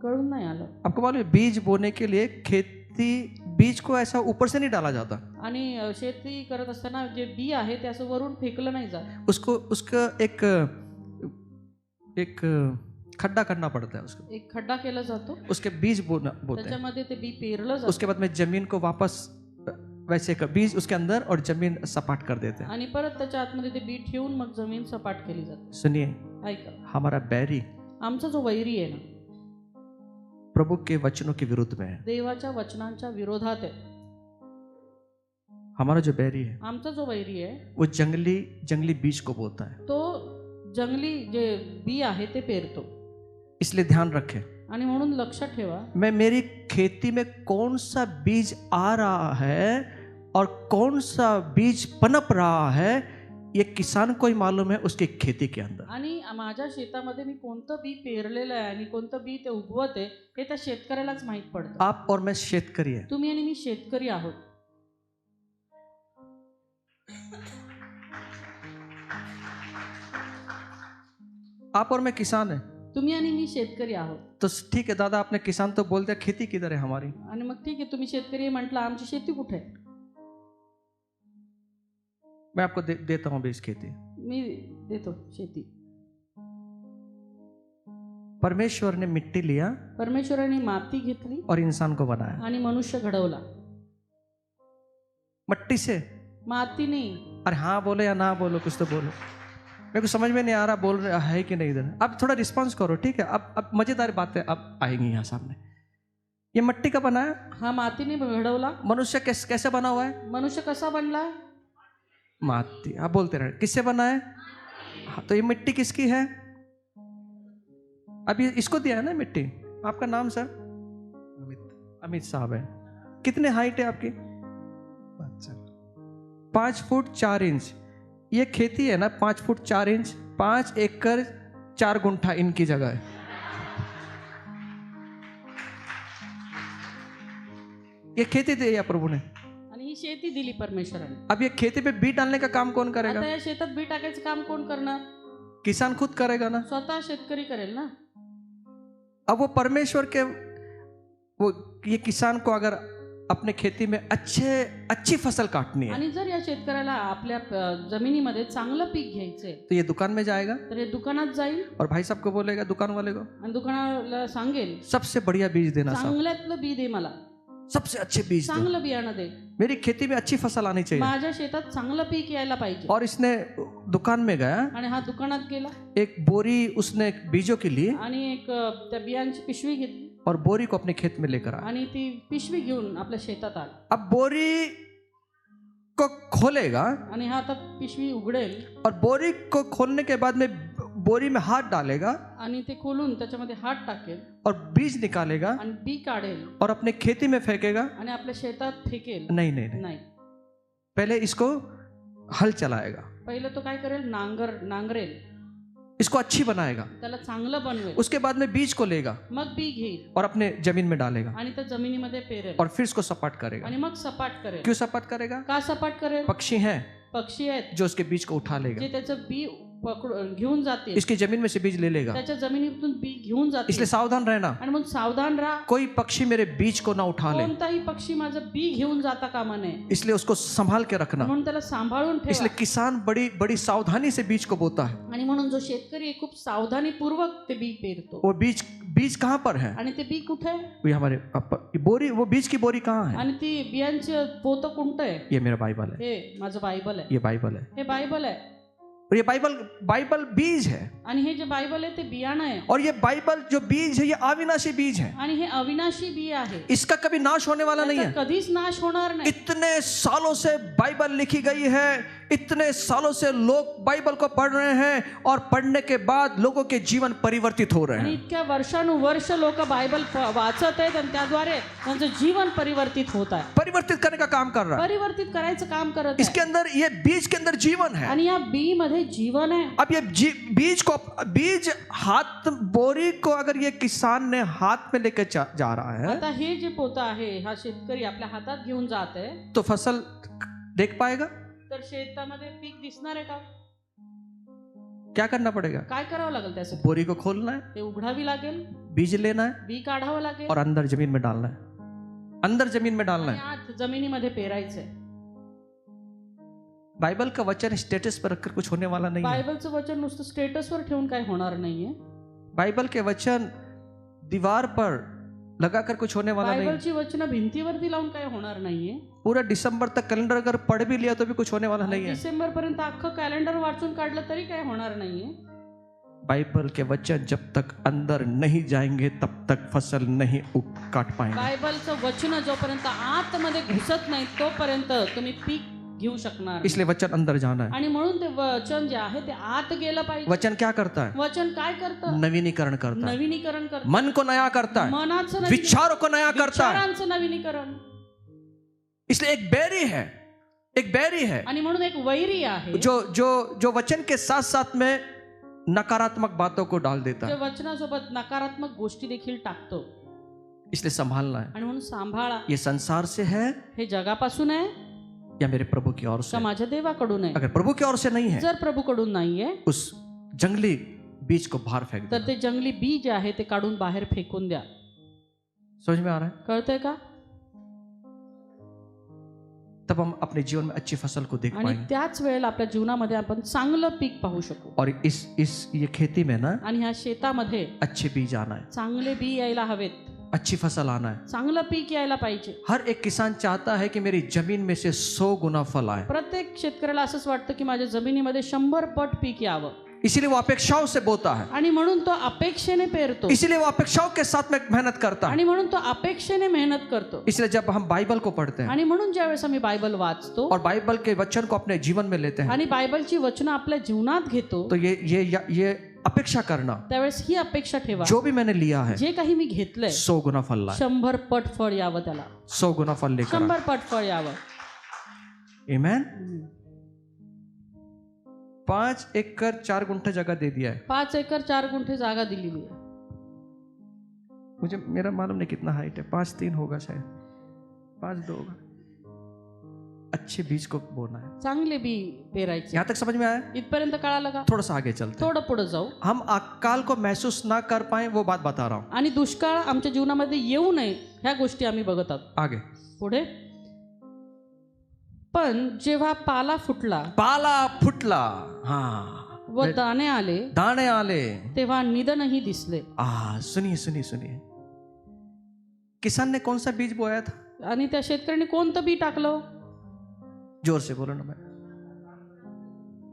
कळून नाही आलं। आपको मालूम है, बीज बोने के लिए खेती, बीज को ऐसा ऊपर से नहीं डाला जाता, आणि शेती करत असताना जे बी आहे ते असं वरून फेकलं नाही जात, उसका एक खड्डा करना पड़ता है उसको, एक खड्डा केला जातो, उसके बीज बोते हैं। त्याच्यामध्ये ते बी पेरलं जातं, उसके बाद में जमीन को वापस वैसे बीज उसके अंदर और जमीन सपाट कर देते हैं। आणि परत त्याच्या आतमध्ये ते बी ठेवून मग जमीन सपाट केली जाते। सुनिए, ऐका, हमारा बैरी आमचा जो वैरी आहे ना, प्रभु के वचनों के विरुद्ध में है। देवाच्या वचनांच्या विरोधात आहे। हमारा जो बैरी है, आमचा जो वैरी आहे वो जंगली बीज को बोता है। तो जंगली जे बी आहे ते पेरतो। इसलिए ध्यान रखें, आणि म्हणून लक्षात ठेवा, मैं मेरी खेती में कौन सा बीज आ रहा है और कौन सा बीज पनप रहा है, ये किसान को ही मालूम है उसकी खेती के अंदर। आणि माझ्या शेतामध्ये मी कोणतं बी पेरलेलं आहे आणि कोणतं बी ते उगवत आहे हे त्या शेतकऱ्यालाच माहित पडतं। आप और मैं शेतकरी है, तुम्ही आणि मी शेतकरी आहोत। आप और मैं किसान है। तुम्ही आणि मी शेतकरी आहोत। तो ठीक है दादा, आपने किसान तो बोल दिया, खेती किधर है हमारी? आणि मग ठीक आहे, तुम्ही शेतकरी म्हटलं, आमची शेती कुठे आहे? मैं आपको देता हूं बीज खेती। मी देतो शेती। परमेश्वर ने मिट्टी लिया परमेश्वराने माती घेतली और इंसान को बनाया आणि मनुष्य घडवला। मट्टी से। माती नहीं। अरे हाँ बोलो या ना बोलो, कुछ तो बोलो, मेरे को समझ में नहीं आ रहा बोल रहे है कि नहीं इधर। अब थोड़ा रिस्पॉन्स करो, ठीक है? अब मजेदार बातें अब आएंगी यहाँ सामने। ये मट्टी का बना है, हाँ माती ने घडवला। मनुष्य कैसे बना हुआ है? मनुष्य कसा बनला? माती। आप बोलते रहे, किससे बना है? हाँ, तो ये मिट्टी किसकी है? अभी इसको दिया है ना मिट्टी। आपका नाम सर? अमित साहब है। कितने हाइट है आपकी? 5 फुट 4 इंच। ये खेती है ना 5 फुट 4 इंच, 5 एकड़ 4 गुंठा इनकी जगह है। ये खेती दी या प्रभु ने, आणि ही शेती दिली परमेश्वराने। अब ये खेती पे बीज डालने का काम कौन करेगा? आता या शेतात बी टाकायचं काम कोण करणार? किसान खुद करेगा ना। स्वतः शेतकरी करेल ना। अब वो परमेश्वर के वो ये किसान को अगर अपने खेती में अच्छी फसल काटनी है, आणि जर या शेतकऱ्याला आपल्या जमिनीमध्ये चांगलं पीक घ्यायचंय तो ये दुकान में जाएगा तर हे दुकानात जाईल और भाई साहब को बोलेगा, दुकान वाले को, आणि दुकानाला सांगेल सबसे बढ़िया बीज देना साहब, चांगल्यातलं बी दे मला, सबसे अच्छे बीज दो। चांगलं बियाणं दे। मेरी खेती में अच्छी फसल आनी चाहिए। माझ्या शेतात चांगलं पीक यायला पाहिजे। और इसने दुकान में गया, आणि हा दुकानात गेला एक बोरी उसने बीजों के लिए आणि एक त्या बियांची पिशवी घेतली और बोरी को अपने खेत में लेकर आया। आणि ती पिशवी घेऊन आपल्या शेतात आला अब बोरी को खोलेगा आणि हा आता पिशवी उघडेल और बोरी को खोलने के बाद में बोरी में हाथ डालेगा आणि ते खोलून त्याच्यामध्ये हात टाकेल और बीज निकालेगा आणि बी काढेल और अपने खेती में फेंकेगा। आणि आपल्या शेतात फेकेल। नहीं नहीं नहीं, नाही, पहले इसको हल चलाएगा, पहिलं तो काय करेल, नांगरेल, इसको अच्छी बनाएगा, त्याला चांगलं बनवेल, उसके बाद में बीज को लेगा मग बी घेईल और अपने जमीन में डालेगा आणि त्या जमिनीमध्ये पेरेल और फिर इसको सपाट करेगा। आणि मग सपाट करेल। क्यों सपाट करेगा? का सपाट करेल? पक्षी हैं पक्षी आहेत जो उसके बीज को उठा लेगा, जे त्याचं बी घेऊन जातील, इसकी जमीन में से बीज ले लेगा। त्याच्या जमिनीतून बी घेऊन जातील। इसलिए सावधान रहना, आणि मग सावधान राहा, कोई पक्षी मेरे बीज को ना उठा ले, कोणताही पक्षी माझं बी घेऊन जाता कामा नये, इसलिए उसको संभाल के रखना। म्हणून त्याला सांभाळून ठेवा। इसलिए किसान बड़ी बड़ी सावधानी से बीज को बोता है। आणि म्हणून जो शेतकरी आहे, खूप सावधानीपूर्वक ते बी पेरतो। वो बीज कहाँ पर है? आणि ते बी कुठे आहे? वो हमारे बोरी, वो बीज की बोरी कहाँ है? आणि ती बियांचं पोतं कोणतं आहे? ये मेरा बाइबल है, हे माझं बायबल आहे, ये बाइबल है, हे बायबल आहे। और ये बाइबल बीज है, आणि हे जे बायबल आहे ते बियाणं आहे, और ये बाइबल जो बीज है ये अविनाशी बीज है, आणि हे अविनाशी बी आहे, इसका कभी नाश होने वाला नहीं त्याचा है। कधीच नाश होणार नाही। इतने सालों से बाइबल लिखी गई है, इतने सालों से लोग बाइबल को पढ़ रहे हैं और पढ़ने के बाद लोगों के जीवन परिवर्तित हो रहे आणि हैं। इतक्या वर्षानुवर्ष लोक बायबल वाचत आहेत आणि त्याद्वारे त्यांचं जीवन परिवर्तित होत आहे, परिवर्तित करने का काम कर रहा है। परिवर्तित करायचं काम करत इसके आहे। अंदर, ये बीज के अंदर जीवन है। आणि या बी मध्ये जीवन आहे। अब ये बीज हाथ, बोरी को अगर ये किसान ने हाथ में लेकर जा रहा है आता हे जे पोतं आहे, हा शेतकरी आपल्या हातात घेऊन जात आहे, तो फसल देख पाएगा? तर शेतामध्ये पीक दिसणार आहे का? क्या करना पड़ेगा? काय करावं लागेल? त्यासाठी बोरी को खोलना है, ते उघडावी लागेल, बीज लेना है बी काढावं लागेल और अंदर जमीन में डालना है, अंदर जमीन में डालना आणि है। आत जमिनीमध्ये पेरायचंय। बाइबल का वचन स्टेटस पर रखकर कुछ होने वाला नहीं है। बायबलचं वचन नुसतं स्टेटसवर ठेवून काय होणार नाहीये। बाइबल के वचन दीवार पर लगाकर कुछ होने वाला नहीं। बायबलची वचनं भिंतीवरती लावून काय होणार नाहीये। पूरा दिसंबर तक कैलेंडर अगर पढ़ भी लिया तो भी कुछ होने वाला नहीं है। डिसेंबर पर्यंत अख्खं कॅलेंडर वाचून काढलं तरी काय होणार नाहीये। बाइबल के वचन जब तक अंदर नहीं जाएंगे तब तक फसल नहीं काट पाएंगे। बायबलचं वचन जोपर्यंत आतमध्ये घुसत नाही तोपर्यंत तुम्ही पीक घेऊ शकणार नाही। इसलिए वचन अंदर जाना है। आणि म्हणून ते वचन जे आहे ते आत गेलं पाहिजे। वचन क्या करता है? वचन काय करतं? नवीनीकरण करता है, नवीनीकरण करतं, मन को नया करता है, मनाचं विचारों को नया करता है। विचारांचं नवीनीकरण। इसलिए एक बैरी है, एक बैरी है आणि म्हणून एक वैरी आहे जो जो जो वचन के साथ साथ में नकारात्मक बातों को डाल देता जे है। वचनासोबत नकारात्मक गोष्टी देखील टाकतो। इसलिए संभालना है। आणि म्हणून सांभाळा। ये संसार से है हे जगापासून आहे या मेरे प्रभु की ओर से? का माझ्या देवाकडून आहे? अगर प्रभु की ओर से नहीं है, जर प्रभूकडून नाहीये उस जंगली बीज को बाहर फेंक तर दो। ते जंगली बी जे आहे ते काढून बाहेर फेकून द्या। समझ में आ रहा है? कळतंय का? तब हम अपने जीवन में अच्छी फसल को देख आणि पाएंगे। त्याच वेळेला आपल्या जीवनामध्ये आपण चांगलं पीक पाहू शकू। और ये खेती में ना आणि ह्या शेतामध्ये अच्छे बीज आना है, चांगले बी यायला हवेत, अच्छी फसल आना है। चांगलं पीक यायला पाहिजे। हर एक किसान चाहता है कि मेरी जमीन में से 100 गुना फल आए। प्रत्येक शेतकऱ्याला असंच वाटतं की माझ्या जमिनीमध्ये 100 पट पीक यावं। इसीलिए वो अपेक्षाओं से बोता है, आणि म्हणून तो अपेक्षेने पेरतो, इसीलिए वो अपेक्षाओं के साथ में मेहनत करता है। आणि म्हणून तो अपेक्षेने मेहनत करतो। इसलिए जब हम बाइबल को पढ़ते हैं आणि म्हणून ज्यावेळेस आम्ही बायबल वाचतो और बाइबल के वचन को अपने जीवन में लेते हैं आणि बायबलची वचनं आपल्या जीवनात घेतो, तो ये अपेक्षा करना, त्यावेळेस ही अपेक्षा ठेवा जो भी मैंने लिया है जे काही मी घेतलंय 100 गुना फल लाए, 100 पट फळ यावं, त्याला 100 गुना फल लेकर 100 पट फळ यावं। आमेन। 5 एकड़ 4 गुंठा जगह दे दिया है 5 एकर 4 गुंठे जागा दिलेली आहे। मुझे, मेरा मालूम नहीं कितना हाइट है, 5-3 होगा शायद, 5-2 होगा। अच्छे बीज को बोना है। चांगले बी पेरायचे। यहाँ तक समझ में आया? इथपर्यंत कळालं का? थोड़ा सा आगे चलते हैं। थोडं पुढे जाऊ। हम अकाल को महसूस ना कर पाए वो बात बता रहा हूं। आणि दुष्काळ आमच्या जीवनामध्ये येऊ नये ह्या गोष्टी आम्ही बघत आहोत। आगे पुढे, पण जेव्हा पाला फुटला हाँ व दाने आले तेव्हा निधनही दिसले। सुनिए, किसान ने कौन सा बीज बोया था? आणि त्या शेतकऱ्यांनी कोणतं बी टाकलं? जोर से बोलो ना मैं।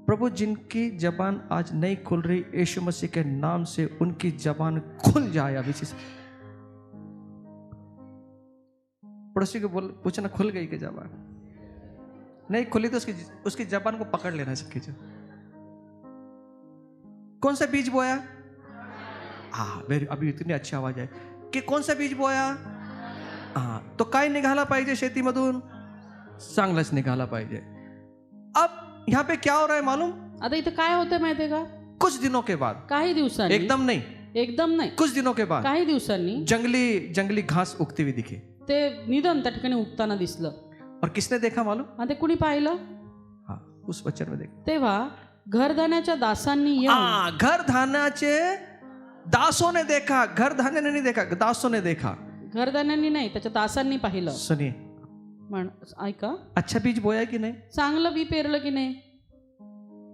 प्रभु जिनकी जबान आज नहीं खुल रही, यीशु मसीह के नाम से उनकी जबान खुल जाए अभी से। पड़ोसी को बोल, पूछना खुल गई क्या जबान? नहीं खुली तो उसकी जबान को पकड़ लेना सबकी। जो कौन सा बीज बोया? हाँ, मेरी अभी इतनी अच्छी आवाज है की कौन सा बीज बोया? हाँ, तो काय निघाला पाहिजे शेतीमधून? चांगलंच निघाला पाहिजे। अब यहाँ पे क्या हो रहा है मालूम? आता इथे काय होतं माहितीये का? कुछ दिनों के बाद, काही दिवसांनी, एकदम नाही, कुछ दिनों के बाद काही दिवसांनी जंगली घास उगती हुई दिखी। ते निधन त्या ठिकाणी उगताना दिसलं। और किसने देखा मालूम? आणि ते कुणी पाहिलं? हाँ, उस वचन में देखा। तेव्हा घरधान्याच्या दासांनी येऊन, घरधान्याचे दासों ने देखा, घरधान्य ने नहीं देखा, दासों ने देखा। घरधान्यांनी नाही, त्याच्या दासांनी पाहिलं। सुनिए, म्हण ऐका, अच्छा बीज बोया कि नहीं? चांगलं बी पेरलं की नाही?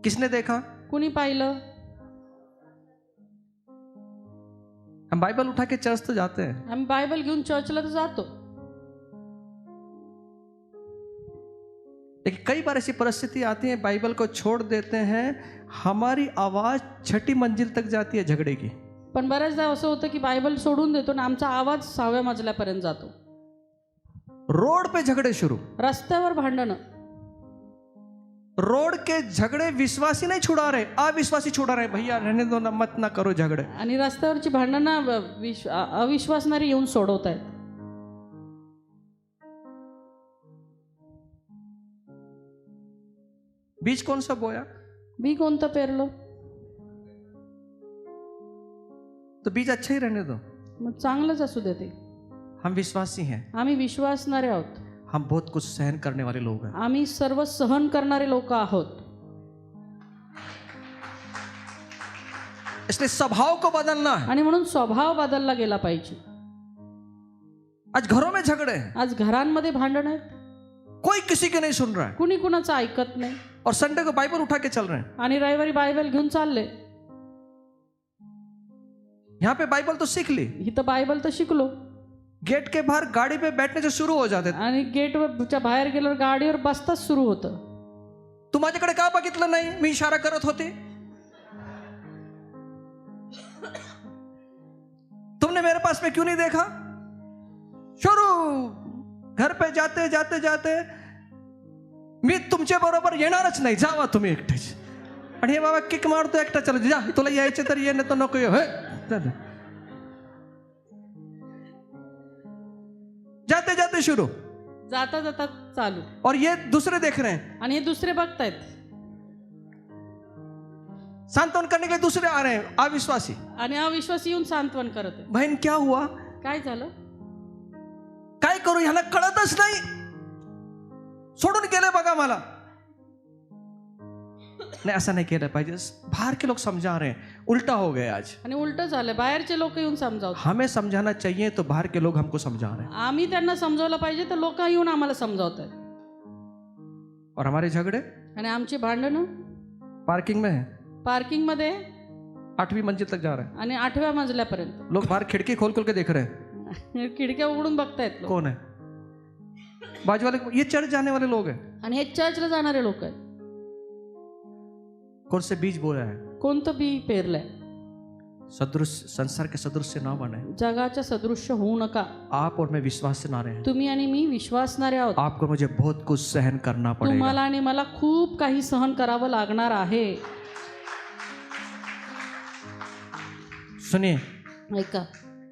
किसने देखा? कुणी पाहिलं? हम बाइबल उठा के चर्च तो जाते हैं, आम्ही बायबल घेऊन चर्चला तर जातो, लेकिन कई बार ऐसी परिस्थिति आती है बाइबल को छोड़ देते हैं, हमारी आवाज छठी मंजिल तक जाती है झगड़े की। पण बऱ्याचदा असं होतं की बायबल सोडून देतो ना आमचा आवाज 6व्या मजल्यापर्यंत जातो। रोड पे झगड़े शुरू, रस्त्यावर भांडणं। रोड के झगड़े विश्वासी नहीं छुड़ा रहे, अविश्वासी छुड़ा रहे। भैया रहने दो ना, मत ना करो झगड़े। आणि रस्त्यावरची भांडणं अविश्वासणारे येऊन सोडवतायत। बीज कौन सा बोया? बी कोणतं पेरलं? तो बीज अच्छा ही रहने दो। मग चांगलंच असू दे ते। हम विश्वासी हैं, आम्ही विश्वासणारे आहोत, हम बहुत कुछ सहन करने वाले लोग हैं। आम्ही सर्व सहन करणारे लोक आहोत। इसलिए स्वभाव को बदलना है। आणि म्हणून स्वभाव बदलला गेला पाहिजे। आज घरों में झगड़े हैं, आज घरांमध्ये भांडण आहेत, कोई किसी के नहीं सुन रहा है, कुणी कुणाचं ऐकत नाही, और संडे को बाइबल उठा के चल रहे हैं। आणि रविवारी बायबल घेऊन चालले। यहाँ पे बाइबल तो सीख ली, इथं बायबल तर शिकलो, गेट के बाहर गाड़ी पे बैठने से शुरू हो जाते। आणि गेटच्या बाहेर गेल्यावर गाडीवर बसताच सुरू होतं। तू माझ्याकडे का बघितलं नाही? मी इशारा करत होते। तुमने मेरे पास में क्यों नहीं देखा? शुरू घर पे जाते जाते जाते मी तुमच्या बरोबर येणारच नाही, जावा तुम्ही एकटेच। आणि हे बाबा किक मारतो एकटा, चलो जा, तुला यायचे तर ये, नाही तर नको ये। जाते जाते शुरू, जाता जाता चालू। और ये दूसरे देख रहे हैं, आणि हे दुसरे बघतायत, सांत्वन करने के लिए दूसरे आ रहे हैं, अविश्वासी। आणि अविश्वासी येऊन सांत्वन करत आहे। बहन क्या हुआ? काय झालं? काय करू, ह्याला कळतच नाही, सोडून गेले बघा मला। नहीं, ऐसा नहीं केलं पाहिजे। बाहर के लोग समझा रहे हैं, उल्टा हो गया आज। आणि उलट झालं, बाहेरचे लोक येऊन समजावतात। हमें समझाना चाहिए तो बाहर के लोग हमको समझा रहे हैं, आम्ही त्यांना समजावलं पाहिजे तर लोक येऊन आम्हाला समजावतात। और हमारे झगड़े आणि आमची भांडणं पार्किंग में है, पार्किंग मध्ये 8वीं मंजिल तक जा रहे हैं। आणि 8व्या मजल्यापर्यंत लोग बाहर खिड़की खोल खोल के देख रहे हैं, खिडक्या उघडून बघतायत लोक। कौन है बाजू वाले? ये चर्च जाने वाले लोग हैं। आणि हे चर्चला जाणारे लोक आहेत। कौन से बीज बोया है? कोणतं बी पेरलंय? सदृश, संसार के सदृश ना बने। जगाच्या सदृश्य होऊ नका। आप और मैं विश्वास से ना रहे हैं। तुम्ही आणि मी विश्वासणारे आहोत। आपको मुझे बहुत कुछ सहन करना पड़ेगा। तुम्हाला आणि मला खूप काही सहन करावं लागणार आहे। सुनिए, ऐका,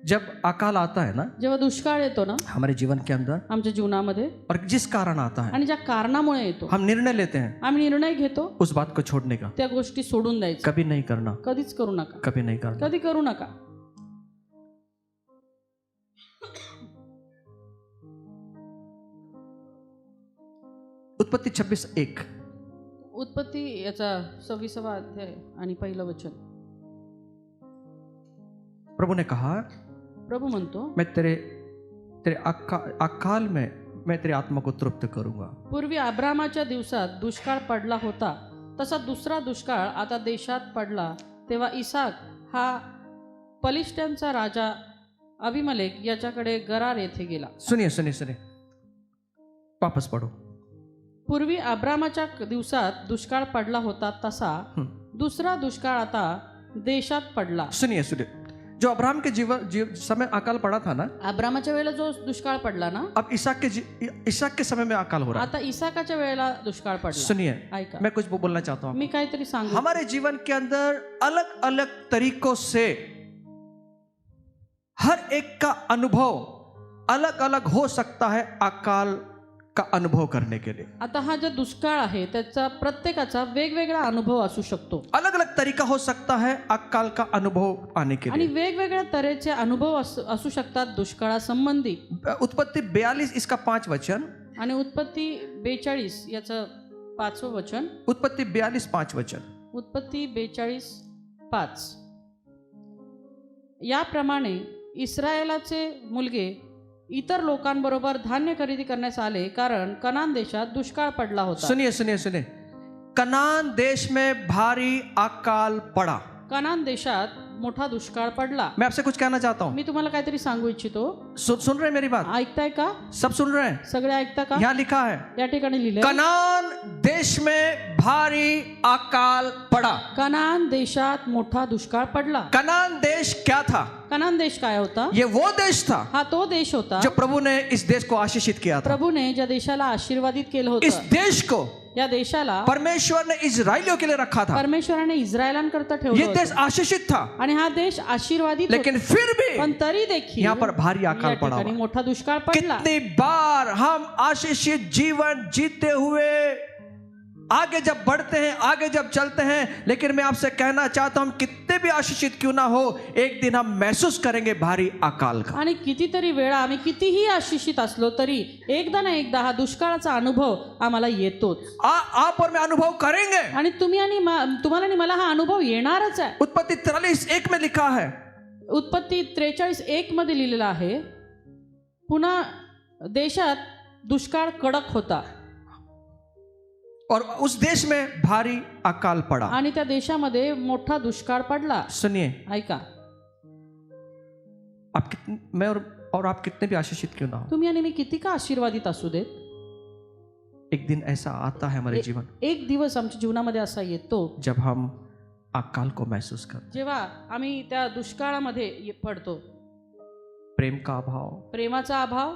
जब अकाल आता है ना जेव्हा दुष्काळ येतो ना हमारे जीवन के अंदर, आमच्या जीवनामध्ये, और जिस कारण आता है, आणि ज्या कारणामुळे येतो, हम निर्णय लेते हैं आम्ही निर्णय घेतो उस बात को छोड़ने का। त्या गोष्टी सोडून द्यायच्या। कभी नहीं करना, कधीच करू नका, कभी नहीं करना। कधी करू नका। उत्पत्ति 26:1। उत्पत्ती याचा 26वा अध्याय आणि पहिलं वचन। प्रभु ने कहा, प्रभू म्हणतो, मैं तेरे अकाल में मैं तेरी आत्मा को तृप्त करूंगा। पूर्वी अब्रामाच्या दिवसात दुष्काळ पडला होता, तसा दुसरा दुष्काळ आता देशात पडला। तेव्हा इसाक हा पलिश्त्यांचा राजा अभिमलेक याच्याकडे गरार येथे गेला। सुनिए सुनिए सुनिए, वापस पढ़ो। पूर्वी अब्रामाच्या दिवसात दुष्काळ पडला होता तसा दुसरा दुष्काळ आता देशात पडला. सुनिए सुनिए, जो अब्राहम के समय अकाल पड़ा था ना, अब्रामाच्या वेळेला जो दुष्काळ पडला ना, अब इसहाक के समय में अकाल हो रहा है. आता इसाकाच्या वेळेला दुष्काळ पडला. सुनिए, ऐका, मैं कुछ बोलना चाहता हूँ. मी काहीतरी सांगू. हमारे जीवन के अंदर अलग अलग तरीकों से हर एक का अनुभव अलग अलग हो सकता है अकाल का अनुभव करने के लिए. आता हा जो दुष्काळ आहे त्याचा प्रत्येकाचा वेगवेगळा अनुभव असू शकतो. अलग अलग तरीका हो सकता है अकाल का अनुभव आने के आणि लिए. वेगवेगळ्या तऱ्हेचे अनुभव असू शकतात दुष्काळासंबंधी. उत्पत्ति 42 इसका 5 वचन, आणि उत्पत्ती 42 याचं 5वं वचन. उत्पत्ति 42 5 वचन. उत्पत्ती 42 5. याप्रमाणे इस्रायलाचे मुलगे इतर लोकांबरोबर धान्य खरेदी करण्यास आले, कारण कनान देशात दुष्काळ पडला होता. सुनिए सुनिए सुनिए, कनान देश में भारी अकाल पड़ा. कनान देशात मोठा दुष्काळ पडला. मैं आपसे कुछ कहना चाहता हूँ. मी तुम्हाला काहीतरी सांगू इच्छितो. सुन रहे हैं मेरी बात? ऐकताय का? सब सुन रहे हैं? सगळे ऐकता का? यहाँ लिखा है, या ठिकाणी लिहिले, कनान देश में भारी अकाल पड़ा. कनान देशात मोठा दुष्काळ पडला. कनान देश क्या था? कनान देश काय होता? ये वो देश था हा तो देश होता जो प्रभु ने इस देश को आशीषित किया था. प्रभूने ज्या देशाला आशीर्वादित केलं इस होतं, देश को या देशाला परमेश्वर ने इजराइलियों के लिए रखा था. परमेश्वराने इस्रायलांकरता ठेवलं ये देश होतं. आशीषित था, आणि हा देश आशीर्वादित होता. लेकिन फिर भी पण तरी देखील यहाँ पर भारी या अकाल पड़ा ठिकाणी हुआ. मोठा दुष्काळ पडला. कितनी बार हम आशीषित जीवन जीते हुए आगे जब बढ़ते हैं, आगे जब चलते हैं, लेकिन मैं आपसे कहना चाहता हूं, कितने भी आशीषित क्यों ना हो, एक दिन हम महसूस करेंगे भारी अकाल का. आणि कितीतरी वेळा आम्ही कितीही आशिषित असलो तरी एकदा ना एकदा हा दुष्काळाचा अनुभव आम्हाला येतोच. आप और मैं अनुभव करेंगे. आणि तुम्हाला आणि मला हा अनुभव येणारच आहे. उत्पत्ति 43:1 में लिखा है, उत्पत्ती 43:1 मध्ये लिहिलेलं आहे, पुन्हा देशात दुष्काळ कडक होता और उस देश में भारी अकाल पड़ा. आणि त्या देशामध्ये मोठा दुष्काळ पडला. सुनिए, ऐका, आप कितने, मैं और आप कितने भी आशीषित क्यों ना हो, तुम्ही आणि मी किती का आशीर्वादित असू देत, एक दिन ऐसा आता है हमारे जीवन, एक दिवस आमच्या जीवनामध्ये असा येतो जब हम अकाल को महसूस करते. जेव्हा आम्ही त्या दुष्काळामध्ये पडतो. प्रेम का अभाव, प्रेमाचा अभाव,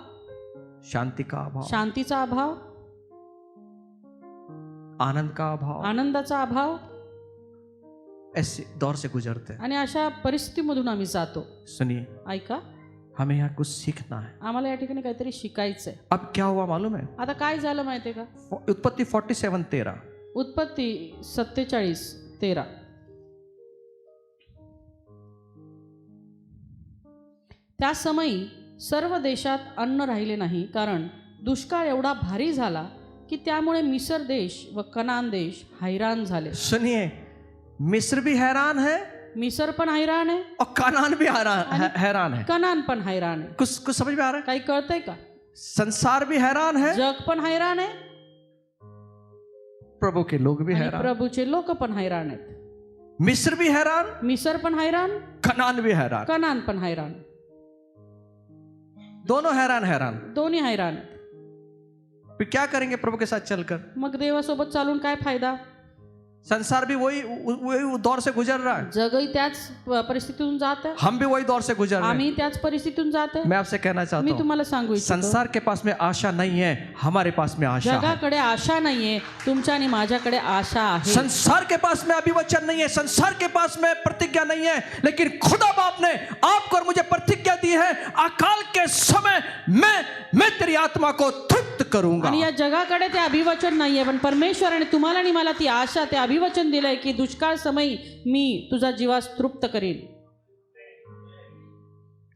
शांति का अभाव, शांतीचा अभाव, आनंद का अभाव, आनंदाचा अभाव, ऐसे दौर से गुजरते हैं. आणि अशा परिस्थितीमधून आम्ही जातो. सुनिए, ऐका, हमें यहाँ कुछ सीखना है. आम्हाला या ठिकाणी काहीतरी शिकायचंय. अब क्या हुआ मालूम है? आता काय झालं माहितीये का? उत्पत्ति 47:13. उत्पत्ती 47:13. त्या समयी सर्व देशात अन्न राहिले नाही, कारण दुष्काळ एवढा भारी झाला की त्यामुळे मिस्र देश व कनान देश हैरान झाले. सुनिए, मिस्र भी हैरान है मिस्र पण हैराण आहे, और कनान भी हैरान है. कनान पण हैराण आहे. कुछ समझ में आ रहा है? काही कळतंय का? संसार भी हैरान है, जग पण हैराण आहे, प्रभु के लोग भी आणि हैरान. प्रभूचे लोक पण हैराण आहेत. मिस्र भी हैरान, मिस्र पण हैरान, कनान भी हैरान. कनान पण हैराण, दोनों हैरान. दोन्ही हैराण. फिर क्या करेंगे प्रभु के साथ चलकर? मग देवासोबत चालून काय फायदा? संसार भी वही दौर से गुजर रहा है, जगही त्याच परिस्थितीतून जात आहे, हम भी वही दौर से गुजर रहे हैं. आम्ही त्याच परिस्थितीतून जात आहे. मैं आपसे कहना चाहता मी हूँ, तुम्हाला सांगू इच्छितो, संसार के पास में आशा नहीं है, हमारे पास में आशा है. जगाकडे आशा नाहीये, तुमच्या आणि माझ्याकडे आशा आहे. संसार के पास में अभिवचन नहीं है, संसार के पास में प्रतिज्ञा नहीं है, लेकिन खुदा बाप ने आपको और मुझे प्रतिज्ञा दी है, अकाल के समय मैं तेरी आत्मा को तृप्त करूंगा. आणि या जगाकडे ते अभिवचन नाहीये, पण परमेश्वराने तुम्हाला आणि मला ती आशा, ते अभिवचन दिलंय की दुष्काळ समयी मी तुझा जीवास तृप्त करीन.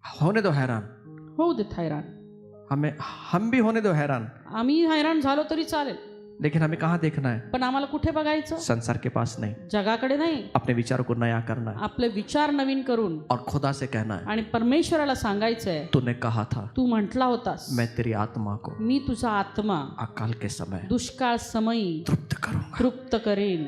होने दो हैरान, होऊ देत हैराण. हम भी होने दो हैरान, आम्ही हैराण झालो तरी चालेल, लेकिन हमें कहाँ देखना है? पण आम्हाला कुठे बघायचं? संसार के पास नहीं, जगाकडे नाही. अपने विचारों को नया करना है आपले विचार नवीन करून और खुदा से कहना है, आणि परमेश्वराला सांगायचंय, तूने कहा था तू म्हटला होतास मैं तेरी आत्मा को मी तुझा आत्मा अकाल के समय दुष्काळ समयी तृप्त करूंगा. तृप्त करेन.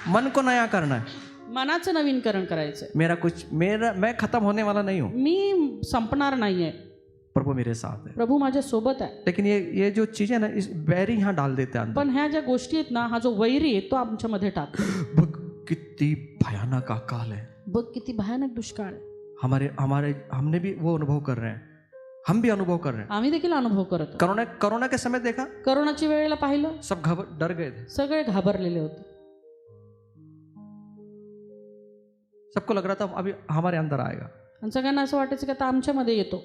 मन को नया करना है. मनाचं नवीनकरण करायचंय. मैं खत्म होने वाला नहीं हूं, मी संपणार नाहीये, प्रभु मेरे साथ है। प्रभू माझ्या सोबत आहे. लेकिन ये जो चीजें ना, इस बैरी यहाँ डाल देते हैं अंदर। पण ह्या ज्या गोष्टी आहेत ना, हा जो वैरी आहे तो आमच्यामध्ये टाकतो. बघ कितनी भयानक अकाल है। बघ किती भयानक दुष्काळ आहे. हमने भी वो अनुभव कर रहे हैं, हम भी अनुभव कर रहे हैं। आम्ही देखील अनुभव करत आहोत. कोरोना के समय देखा, करोनाच्या वेळेला पाहिलं, सब डर गए थे, सगळे घाबरलेले होते. सबको लग रहा था अभी हमारे अंदर आएगा। आणि सगळ्यांना असं वाटायचं की आता आमच्यामध्ये येतो.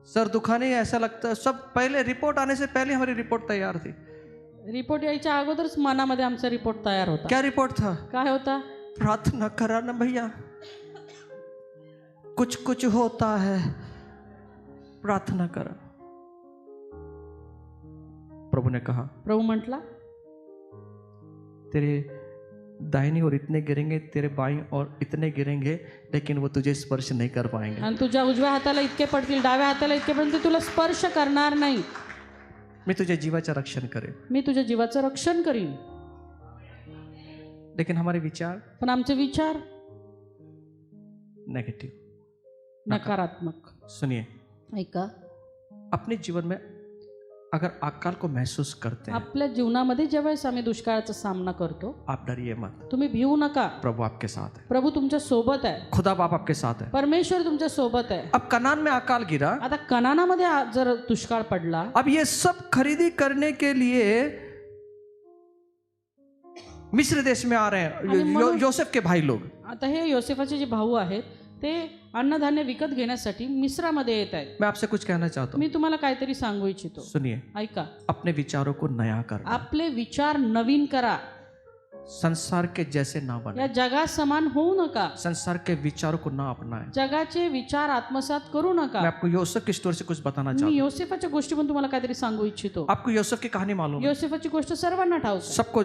सर दुखाने ऐसा लगता, सब पहले रिपोर्ट आने से पहले हमारी रिपोर्ट तैयार थी। रिपोर्ट यायच्या अगोदरच मनामध्ये आमचा रिपोर्ट तयार होता. क्या रिपोर्ट था? काय होता? प्रार्थना करा ना भैया, कुछ कुछ होता है, प्रार्थना करा। प्रभु ने कहा, प्रभू म्हटला, तेरे दाहिनी ओर इतने गिरेंगे, तेरे बाईं ओर इतने गिरेंगे, लेकिन वो तुझे स्पर्श नहीं कर पाएंगे। आणि तुझ्या उजव्या हाताला इतके पडतील, डाव्या हाताला इतके पडतील, ते तुला स्पर्श करणार नाही. मी तुझे जीवाचं रक्षण करेन. मी तुझ्या जीवाचं रक्षण करीन. लेकिन हमारे विचार, पण आमचे विचार नेगेटिव, नकारात्मक. सुनिए, ऐका, अपने जीवन में अगर अकाल को महसूस करते हैं, आपल्या जीवनामध्ये ज्यावेळेस आम्ही दुष्काळाचा सामना करतो, आप डरिए मत, तुम्ही भिवू नका. प्रभु आपके साथ है, प्रभु तुमच्या सोबत आहे. खुदा बाप आपके साथ है। परमेश्वर तुमच्या सोबत आहे. अब कनान में अकाल गिरा, आता कनानामध्ये जर दुष्काळ पडला, अब ये सब खरीदी करने के लिए मिस्र देश में आ रहे हैं योसेफ के भाई लोग। आता हे योसेफाचे जे भाऊ आहेत ते अन्नधान्य विकत घेण्यासाठी मिस्रामध्ये येत आहेत. मैं आपसे कुछ कहना चाहता हूँ, मी तुम्हाला काहीतरी सांगू इच्छितो. सुनिए, ऐका, अपने विचारों को नया कर, आपले विचार नवीन करा. संसार के जैसे ना या बने, जगा समान होऊ नका. संसार के विचारों को ना अपनाएं। जगाचे विचार आत्मसात करू नका. मैं आपको योसेफ की स्टोरी से कुछ बताना मी चाहता हूँ। योसेफाच्या गोष्टी पण तुम्हाला काहीतरी सांगू इच्छितो. आपको योसेफ की कहानी मालूम है, योसेफाची गोष्ट सर्वांना ठाऊक आहे. सबको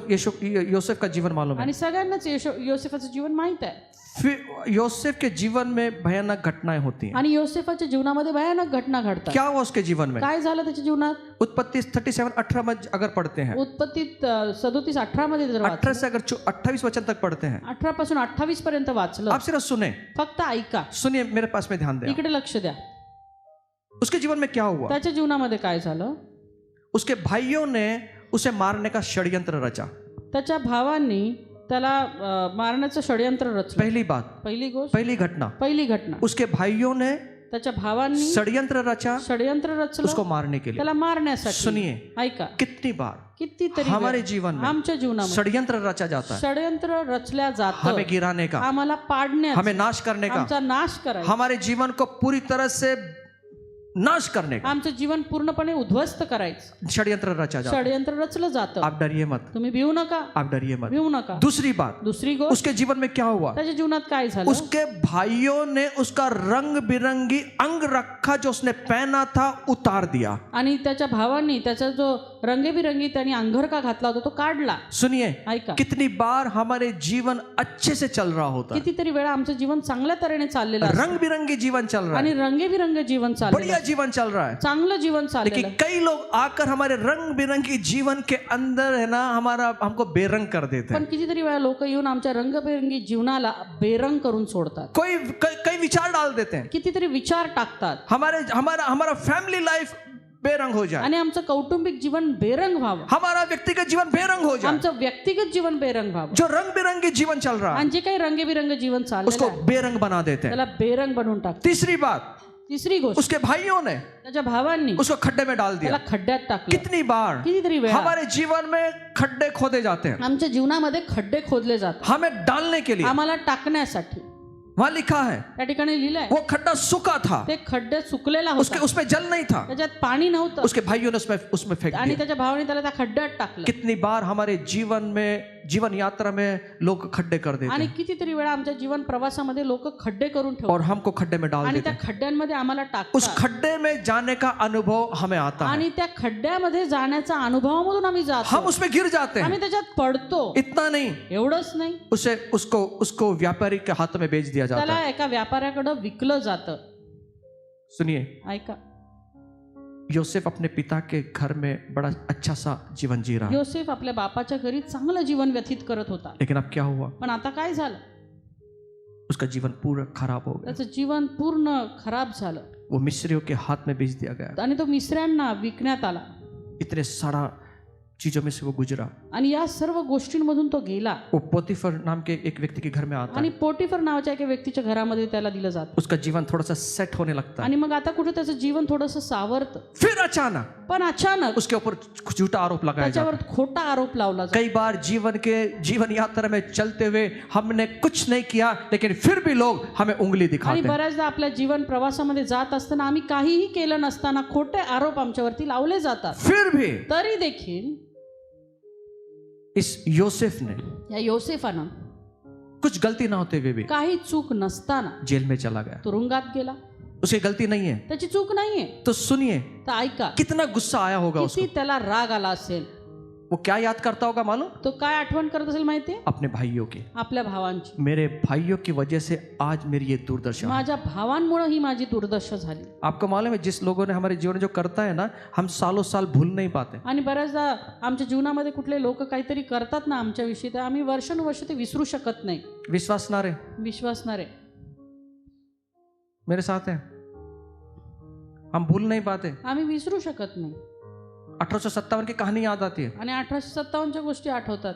योसेफ का जीवन मालूम है। आणि सगळ्यांनाच योसेफाचं जीवन माहित आहे. फिर योसेफ के जीवन में भयानक घटनाएं होती हैं। आणि योसेफाच्या जीवनामध्ये भयानक घटना घडतात. क्या हुआ उसके जीवन में? काय झालं त्याच्या जीवनात? उत्पत्ति 37:18 में अगर पढ़ते हैं, उत्पत्ती 37:18 मध्ये जर 18 से अगर 28 वचन तक पढ़ते हैं, 18 पासून 28 पर्यंत वाचलं. आप सिर्फ सुने, फक्त ऐका, सुनिए, मेरे पास में ध्यान दें। इकडे लक्ष द्या. उसके जीवन में क्या हुआ? त्याच्या जीवनामध्ये काय झालं? उसके भाइयों ने उसे मारने का षड्यंत्र रचा। त्याच्या भावांनी त्याला मारण्याचं षड्यंत्र रचलं. पहली बात, पहली घटना, उसके भाइयों ने त्याच्या भावांनी षड्यंत्र रचा, षड्यंत्र रचलं उसको मारने के लिए, त्याला मारण्यासाठी. सुनिए, ऐका, कितनी बार कितीतरी हमारे जीवन में आमच्या जीवनामध्ये षड्यंत्र रचा जाता है, षड्यंत्र रचल्या जातं, हमें गिराने का, आम्हाला पाडण्याचं, हमें नाश करने का, आमचा नाश करायचा, हमारे जीवन को पूरी तरह से नाश करने का, आमचं जीवन पूर्णपणे उद्ध्वस्त करायचं षड्यंत्र रचा जाता है। षड्यंत्र रचलं जातं. आप डरिए मत, तुम्ही भिवू नका. आप डरिए मत। भिवू नका. दूसरी बात, दुसरी गोष्ट, उसके जीवन में क्या हुआ? त्याच्या जीवनात काय झालं? उसके भाइयों ने उसका रंग बिरंगी अंग रखा जो उसने पहना था उतार दिया। आणि त्याच्या भावांनी त्याचा जो रंगेबिरंगी त्यांनी अंगरखा घातला होता तो काढला. सुनिए, ऐका, कितनी बार हमारे जीवन अच्छे से चल रहा होता है, कितीतरी वेळा आमचं जीवन चांगल्या तऱ्हेने चाललेलं असतं रंग बिरंगी जीवन चल रहा आणि है, रंगेबिरंग जीवन चाललेलं बढ़िया आहे, जीवन चल रहा है, चांगलं जीवन चाललेलं लेकिन आहे. कई लोग आकर हमारे रंग बिरंगी जीवन के अंदर है ना हमको बेरंग कर देते पण हैं। कितीतरी वेळा लोक येऊन आमच्या रंगबिरंगी जीवनाला बेरंग करून सोडतात. कई विचार डाल देते हैं, कितीतरी विचार टाकतात हमारा फैमिली लाइफ बेरंग हो जाए, आणि आमचं कौटुंबिक जीवन बेरंग व्हावं, हमारा व्यक्तिगत जीवन बेरंग हो जाए, आमचं व्यक्तिगत जीवन बेरंग व्हावं. जो रंग बिरंगी जीवन चल रहा है आणि जे काही रंगेबिरंग जीवन चाललेलं उसको आहे बेरंग बना देते हैं। त्याला बेरंग बनवून टाकतात. तीसरी बात, तिसरी गोष्ट, उसके भाइयों ने त्याच्या भावांनी उसको खड्डे में डाल त्याला दिया। खड्ड्यात टाकलं. कितनी बार कितीतरी वेळा हमारे जीवन में खड्डे खोदे जाते हैं आमच्या जीवनामध्ये खड्डे खोदले जातात हमें डालने के लिए। आम्हाला टाकण्यासाठी. वहां लिखा है त्या ठिकाणी लिहिलंय वो खड्डा सूखा था, ते खड्डे सुकलेला होता, उसमें जल नहीं था, त्याच्यात पाणी नव्हतं उसके भाइयों ने उसमें फेंक आणि दिया। त्याच्या भावाने त्याला त्या खड्ड्यात टाकलं. कितनी बार हमारे जीवन यात्रा में लोग खड्डे कर देते आणि हैं कितीतरी वेळा आमच्या जीवन प्रवासामध्ये लोक खड्डे करून ठेवतात और हमको खड्डे में डाल आणि देते त्या हैं। खड्ड्यांमध्ये आम्हाला उस टाकतात खड्डे में जाने का अनुभव हमें आता है, आणि त्या खड्ड्यामध्ये जाण्याचा अनुभवामधून आम्ही हम जातो, उसमें गिर जाते आम्ही हैं। त्याच्यात पडतो. इतना नहीं, एवढंच नाही, उसको व्यापारी के हाथ में बेच दिया जाता त्याला है। एका व्यापाऱ्याकडे विकलं जातं. सुनिए, ऐका, योसेफ अपने पिता के घर में बड़ा अच्छा सा जीवन जी रहा है, योसेफ आपल्या बापाच्या घरी चांगलं जीवन व्यतीत करत होता. लेकिन अब क्या हुआ? पण आता काय झालं? उसका जीवन पूरा खराब हो गया। त्याचं जीवन पूर्ण खराब झालं. वो मिस्रियों के हाथ में बेच दिया गया। आणि तो मिस्र्यांना विकण्यात आला इतने सारा चीजों में से वो गुजरा। आणि या सर्व गोष्टींमधून तो गेला वो पोतीफर नाम के एक व्यक्ति के घर में आता आणि है। पोटीफर नावाच्या एका व्यक्तीच्या घरामध्ये त्याला दिलं जातं उसका जीवन थोड़ा सा सेट होने लगता है। आणि मग आता कुठे त्याचं जीवन थोडंसं सावरतं, फिर अचानक पण अचानक उसके ऊपर झूठा आरोप लगाया जाता त्याच्यावर खोटा आरोप लावला है। जातो। कई बार जीवन यात्रा में चलते हुए हमने कुछ नहीं किया, लेकिन फिर भी लोग हमें उंगली आणि दिखाते हैं। बऱ्याचदा आपल्या जीवन प्रवासामध्ये जात असताना आम्ही काहीही केलं नसताना खोटे आरोप आमच्यावरती लावले जातात। फिर भी तरी देखील इस योसेफ ने या योसेफानं कुछ गलती ना होते हुए भी काही चूक नसताना जेल में चला गया। तुरुंगात गेला। उसकी गलती नहीं है, त्याची चूक नाहीये, तो सुनिए तर ऐका कितना गुस्सा आया होगा उसको। किती त्याला राग आला असेल। वो क्या याद करता होगा मालूम? तो काय आठवण करत असेल माहितीये? अपने भाइयों की। आपल्या भावांची। मेरे भाइयों की वजह से आज मेरी ये दुर्दशा है। माझ्या भावांमुळे ही माझी दुर्दशा झाली। आपको मालूम है जिस लोगों ने हमारे जीवन में जो करता है ना, हम सालों साल भूल नहीं पाते। आणि बऱ्याचदा आमच्या जीवनामध्ये कुठले लोक काहीतरी करतात ना आमच्याविषयी, तर आम्ही वर्षानुवर्ष ते विसरू शकत नाही। विश्वास ना रे, विश्वासणारे मेरे साथ है, हम भूल नहीं पाते। आम्ही विसरू शकत नाही। 1857 की कहानी याद आती है। आणि 1857च्या गोष्टी आठवतात।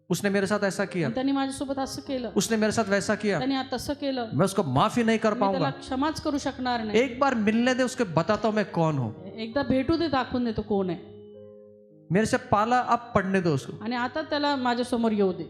उसने मेरे साथ ऐसा किया, आणि त्यांनी माझ्यासोबत असं केलं, उसने मेरे साथ वैसा किया, त्यांनी तसं केलं, मैं उसको माफी नहीं कर मी त्याला पाऊंगा। क्षमाच करू शकणार नाही। एक बार मिलने दे, उसके बताता हूं मैं कौन हूं। एकदा भेटू दे, दाखवून देतो कोण आहे। मेरे से पाला अब पढ़ने दो उसको। आणि आता त्याला माझ्या समोर येऊ दे।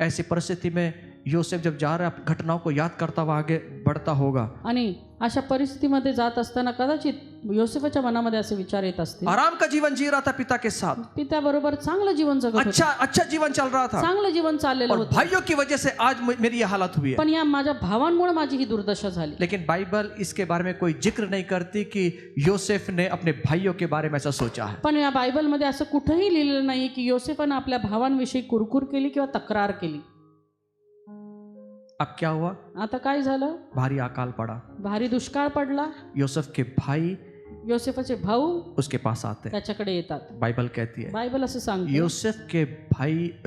ऐसी परिस्थिति में योसेफ जब जा रहा है, घटनाओं को याद करता हुआ आगे बढ़ता होगा। आणि अशा परिस्थितीमध्ये जात असताना कदाचित योसेफच्या मनामध्ये असे विचार येत असतील। आराम का जीवन जी रहा था पिता के साथ, पित्याबरोबर चांगलं जीवन जगत होता, अच्छा जीवन चल रहा था, चांगलं जीवन चाललेलं और होतं, भाइयों की वजह से आज मेरी ये हालत हुई है। पण या माझ्या भावांमुळे माझी ही दुर्दशा झाली। लेकिन बाइबल इसके बारे में कोई जिक्र नहीं करती कि योसेफ ने अपने भाइयों के बारे में ऐसा सोचा है। पण या बायबलमध्ये असं कुठेही लिहिलेलं नाही की योसेफानं आपल्या भावांविषयी कुरकुर केली किंवा तक्रार केली। अब क्या हुआ? आता काय झालं? भारी अकाल पड़ा। भारी दुष्काळ पडला। योसेफ के भाई योसेफाचे भाऊ उसके पास आते हैं। त्याच्याकडे येतात। बाइबल कहती है बायबल असं सांगते,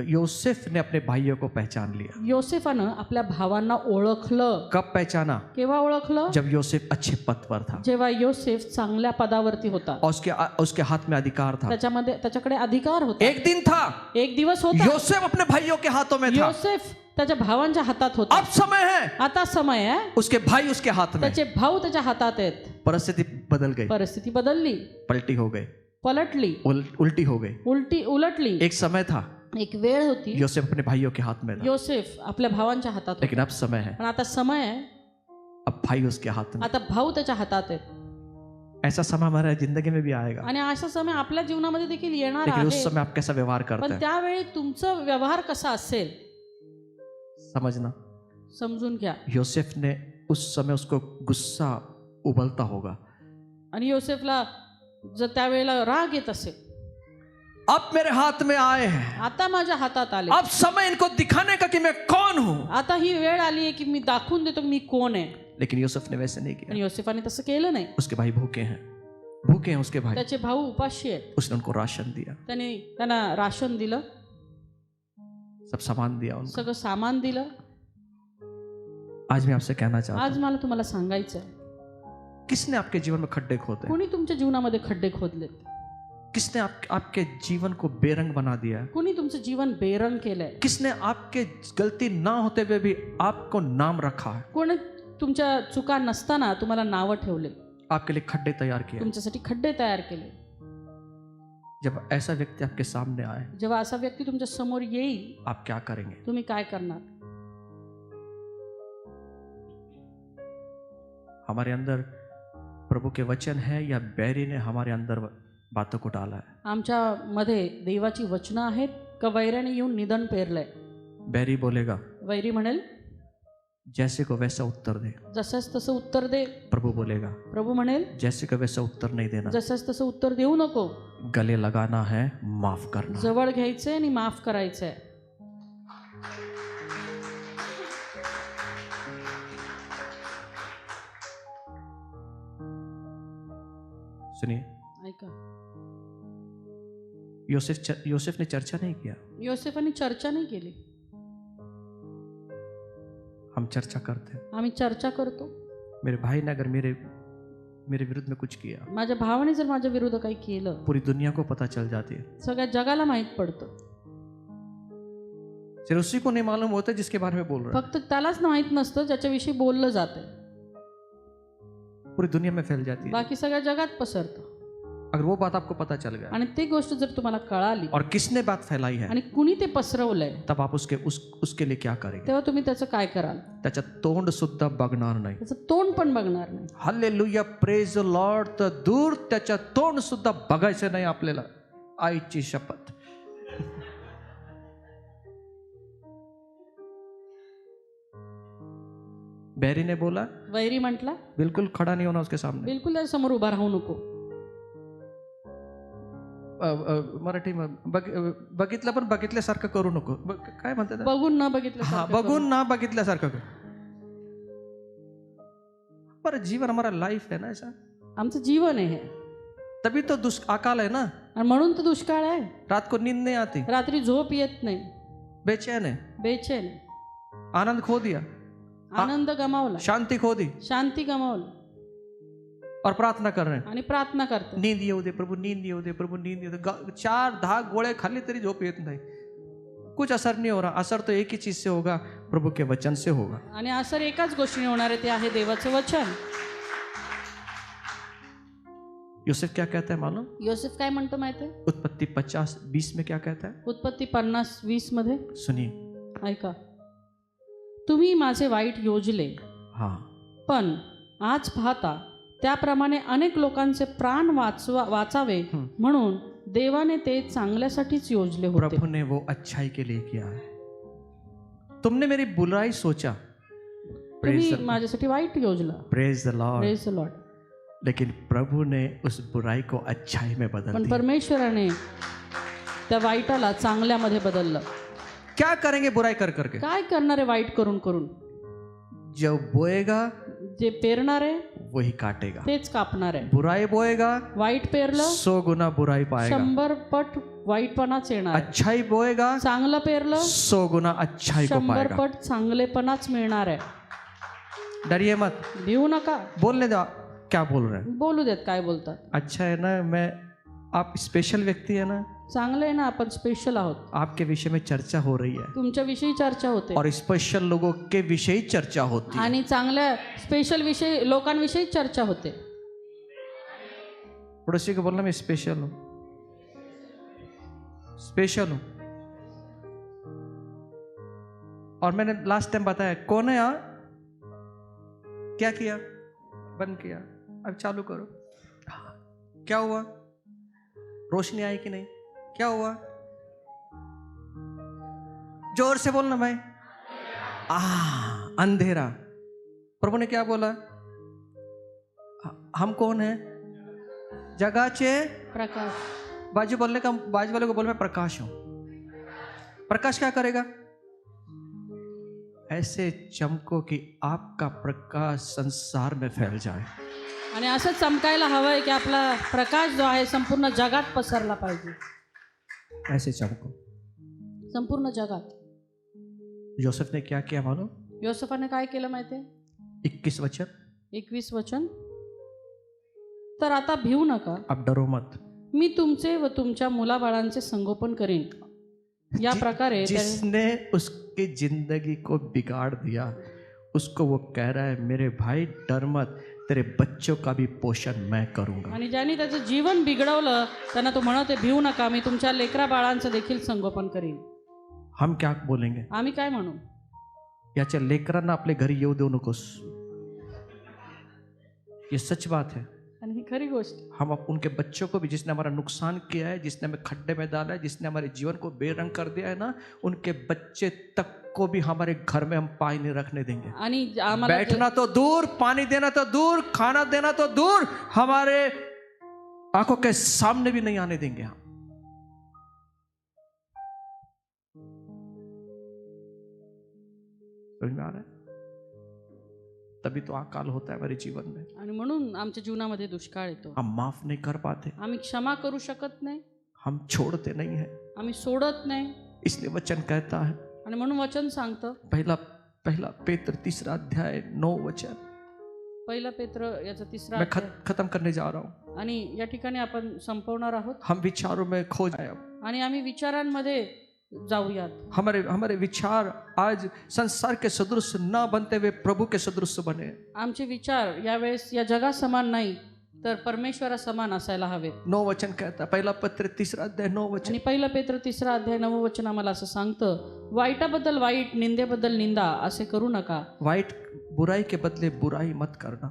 योसेफ ने अपने भाइयों को पहचान लिया। योसेफानं आपल्या भावांना ओळखलं। कब पहचाना? केव्हा ओळखलं? जब योसेफ अच्छे पद पर था, जेव्हा योसेफ चांगल्या पदावरती होता, और उसके हाथ में अधिकार था। त्याच्याकडे अधिकार होता। एक दिन था, एक दिवस होता, योसेफ अपने भाइयों के हाथों में था। योसेफ त्याच्या भावांच्या हातात होता। अब समय है, आता समय आहे, उसके भाई उसके हाथ में, त्याचे भाऊ त्याच्या हातात आहेत। परिस्थिति बदल गई, परिस्थिती बदलली, पलटी हो गई, पलटली, उल्टी हो गई, उलटली। एक समय था, एक वेळ होती, योसेफ अपने भाइयों के हाथ में था, योसेफ आपल्या भावांच्या हातात लेकिन होता। अब समय है, पण आता समय आहे, अब भाई उसके हाथ में। आता भाऊ त्याच्या हातात आहेत। ऐसा समय हमारे जिंदगी में भी आएगा, आणि असा समय आपल्या जीवनामध्ये देखील येणार लेकिन उस आहे। समय आप कैसा व्यवहार करते पण हैं त्यावेळी तुमचा व्यवहार कसा असेल समझना। समजून घ्या। योसेफ ने उस समय उसको गुस्सा उबलता होगा, आणि योसेफला जर त्यावेळेला राग येत असेल, अब मेरे हाथ में आए हैं, आता माझ्या हातात आले, अब समय इनको दिखाने का कि मैं कौन हूं। आता ही वेळ आली आहे की मी दाखवून देतो मी कोण आहे। लेकिन यूसुफ ने वैसे नहीं किया। आणि योसेफाने तसं केलं नाही। उसके भाई भूखे हैं उसके भाई। त्याचे भाऊ उपाशी आहेत। उसने उनको राशन दिया, त्यांना राशन दिलं, सब सामान दिया उनको। सगळं सामान दिलं। आज मैं आपसे कहना चाहता आज हूं, मला तुम्हाला सांगायचं आहे, किसने आपके जीवन में खड्डे खोदे? कोणी तुमच्या जीवनामध्ये खड्डे खोदलेत? किसने आपके जीवन को बेरंग बना दिया है? कोणी तुमचं जीवन बेरंग केलंय? किसने आपके गलती ना होते हुए भी आपको नाम रखा है? कोणी तुमच्या चुका नसताना तुम्हाला नावं ठेवले, आपके लिए खड्डे तैयार किए? तुमच्यासाठी खड्डे तयार केले। जब ऐसा व्यक्ति आपके सामने आए, जेव्हा असा व्यक्ती तुमच्या समोर येईल, आप क्या करेंगे? तुम्ही काय करणार? हमारे अंदर प्रभु के वचन है या बैरी ने हमारे अंदर बातों को डाला है? आमच्या मध्ये देवाची वचनं आहेत का वैराने येऊन निधन पेरलंय? बैरी बोलेगा, वैरी म्हणेल जैसे को वैसा उत्तर दे। जसंच तसं उत्तर दे। प्रभु बोलेगा, प्रभू म्हणेल जैसे को वैसा उत्तर नहीं देना, जसंच तसं उत्तर देऊ नको, गले लगाना है, माफ करना। जवळ घ्यायचंय आणि माफ करायचंय। सुनिए, ऐका, योसेफ ने चर्चा नहीं किया। योसेफाने चर्चा नाही केली। हम चर्चा करते हैं, आम्ही चर्चा करतो, मेरे भाई ने अगर मेरे विरुद्ध में कुछ किया, माझ्या भावाने जर माझ्या विरुद्ध काही केलं, पूरी दुनिया को पता चल जाती है। सगळ्या जगाला माहित पडतं। सिर्फ उसी को नहीं मालूम होता जिसके बारे में बोल रहा है, फक्त त्यालाच माहित नसतं ज्याच्याविषयी बोललं जातंय, पूरी दुनिया में फैल जाती है। बाकी सगळ्या जगात पसरतं। अगर वो बात आपको पता चल गया आणि ती गोष्ट जर तुम्हाला कळाली और किसने बात फैलाई है, आणि कुणी ते पसरवलंय, तब आप उसके लिए क्या करेंगे? तेव्हा तुम्ही त्याचं काय कराल? त्याच्या तोंड सुद्धा बघणार नाही। त्याचं तोंड पण बघणार नाही। Hallelujah, praise the Lord. तर दूर त्याच्या तोंड सुद्धा बघायचं नाही आपल्याला, आईची शपथ। बैरी ने बोला, वैरी म्हटला, बिल्कुल खड़ा नहीं होना उसके सामने। बिलकुल त्याच्या समोर उभा राहू नको। मराठी बघितलं पण बघितल्यासारखं करू नको, काय म्हणतात? बघून न बघितलं। हाँ, बघून ना बघितल्यासारखं कर। पर जीवन हमारा लाइफ है ना ऐसा, आमचं जीवन आहे हे, तभी तो अकाल है ना। आणि म्हणून तो दुष्काळ आहे। रात को नींद नहीं आती, रात्री झोप येत नाही, बेचैन है, बेचैन, आनंद खो दिया, आनंद गमावला, शांति खो दी, शांती गमावली, और प्रार्थना कर रहे हैं, आणि प्रार्थना करते, नींद येऊ दे प्रभु, नींद येऊ दे प्रभु, नींद येऊ दे। 4-10 गोळे खाल्ले तरी झोप येत नाही, कुछ असर नहीं हो रहा। असर तो एक ही चीज से होगा, प्रभु के वचन से होगा। आणि असर एकाच गोष्टीने होणार आहे, ते आहे देवाचं वचन। यूसुफ क्या कहता है मालूम? योसेफ काय म्हणतो माहिती आहे? उत्पत्ति 50:20 में क्या कहता है? उत्पत्ती 50:20 मध्ये सुनिए, ऐका, तुम्ही माझे वाईट योजले, हाँ, पण आज पाहता त्याप्रमाणे अनेक लोकांचे प्राण वाचावे म्हणून देवाने ते चांगल्यासाठीच योजले होते। प्रभु ने वो अच्छाई के लिए किया है। तुमने मेरी बुराई सोचा, तुम्ही माझ्यासाठी वाईट योजला, praise the Lord, praise the Lord, लेकिन प्रभु ने उस बुराई को अच्छाई में बदल पण दिया। परमेश्वराने त्या वाईटाला चांगल्यामध्ये बदललं। क्या करेंगे बुराई कर करके? काय करणार आहे वाईट करून करून? जो बोएगा जे पेरणार आहे वही काटेगा, तेच कापणार आहे। बुराई बोएगा, वाईट पेरलं 100 गुना बुराई पाएगा, 100 पट वाईटपणाच येणार। अच्छाई बोएगा, चांगलं पेरलं 100 गुना अच्छाई को 100 पाएगा। पट चांगलेपणाच मिळणार आहे। डरिए मत, भिवू नका। बोलने दो क्या बोल रहे हैं। बोलू देत काय बोलतात। अच्छा है ना, मैं आप स्पेशल व्यक्ति है ना, चांगलं आहे ना, आपण स्पेशल आहोत, आपके विषय में चर्चा हो रही है तुमच्याविषयी चर्चा होते, और स्पेशल लोगों के विषय चर्चा होती है। आणि चांगल्या स्पेशल विषय लोकांविषयी चर्चा होते। पड़ोसी को बोलना मैं स्पेशल हूँ, स्पेशल हूँ। और मैंने लास्ट टाइम बताया कौन है यहाँ, क्या किया, बंद किया, अब चालू करो। क्या हुआ, रोशनी आई कि नहीं, क्या हुआ, जोर से बोलना भाई। अंधेरा, प्रभु ने क्या बोला, हम कौन है, जगाचे प्रकाश। बाजू वाले को बोल मैं प्रकाश हूं। प्रकाश क्या करेगा, ऐसे चमको कि आपका प्रकाश संसार में फैल जाए। आणि असं चमकायला हवंय की आपला प्रकाश जो आहे संपूर्ण जगात पसरला पाहिजे, ऐसे चमको संपूर्ण जगात। योसेफ ने क्या किया मालूम? योसेफाने काय केलं माहितीये? 21 वचन, 21 वचन, तर आता भिवू नका, अब डरो मत, मी तुमचे व तुमच्या मुलाबाळांचे संगोपन करीन। या प्रकारे जिसने उसकी जिंदगी को बिगाड़ दिया उसको वो कह रहा है मेरे भाई डर मत, तेरे बच्चों का भी पोषण मैं करूंगा। आणि ज्यांनी त्याचं जीवन बिघडवलं त्यांना तो म्हणते भिवू नका, मी तुमच्या लेकरा बाळांचं देखील संगोपन करीन। हम क्या बोलेंगे? आम्ही काय म्हणू? याच्या लेकरांना आपले घरी येऊ देऊ नकोस, ये सच बात है। आणि ही खरी गोष्ट। हम उनके बच्चों को भी, जिसने हमारा नुकसान किया है, जिसने हमें खड्डे में डाला है, जिसने हमारे जीवन को बेरंग कर दिया है ना, उनके बच्चे तक को भी हमारे घर में हम पानी नहीं रखने देंगे। आणि आम्हाला बैठना तो दूर, पानी देना तो दूर, खाना देना तो दूर, हमारे आंखों के सामने भी नहीं आने देंगे हम। समझ में आ रहा है? तभी तो अकाल होता है हमारे जीवन में। आणि म्हणून आमच्या जीवनामध्ये दुष्काळ येतो। हम माफ नहीं कर पाते, आम्ही क्षमा करू शकत नाही, हम छोड़ते नहीं है, आम्ही सोडत नाही। इसलिए वचन कहता है, आणि म्हणून वचन सांगतं, पहला पेत्र 3 अध्याय 9 वचन, पहिला पेत्र याचा 3रा मैं अध्याय. खत्म करने जा रहा हूँ. आणि या ठिकाणी आपण संपवणार आहोत हम विचारों में खो जाए. आणि आम्ही विचारांमध्ये जाऊयात. हमारे हमारे विचार आज संसार के सदृश न बनते हुए प्रभु के सदृश बने. आमचे विचार यावेळेस या जगा समान नाही तर परमेश्वरा समान असायला हवेत. 9 वचन कहता है, पहिला पत्र 3रा अध्याय 9 वचन. आणि पहिला पेत्र 3रा अध्याय 9 वचन आम्हाला असं सांगतं, वाईटाबद्दल वाईट, निंदेबद्दल निंदा असे करू नका. वाइट बुराई के बदले बुराई मत करना.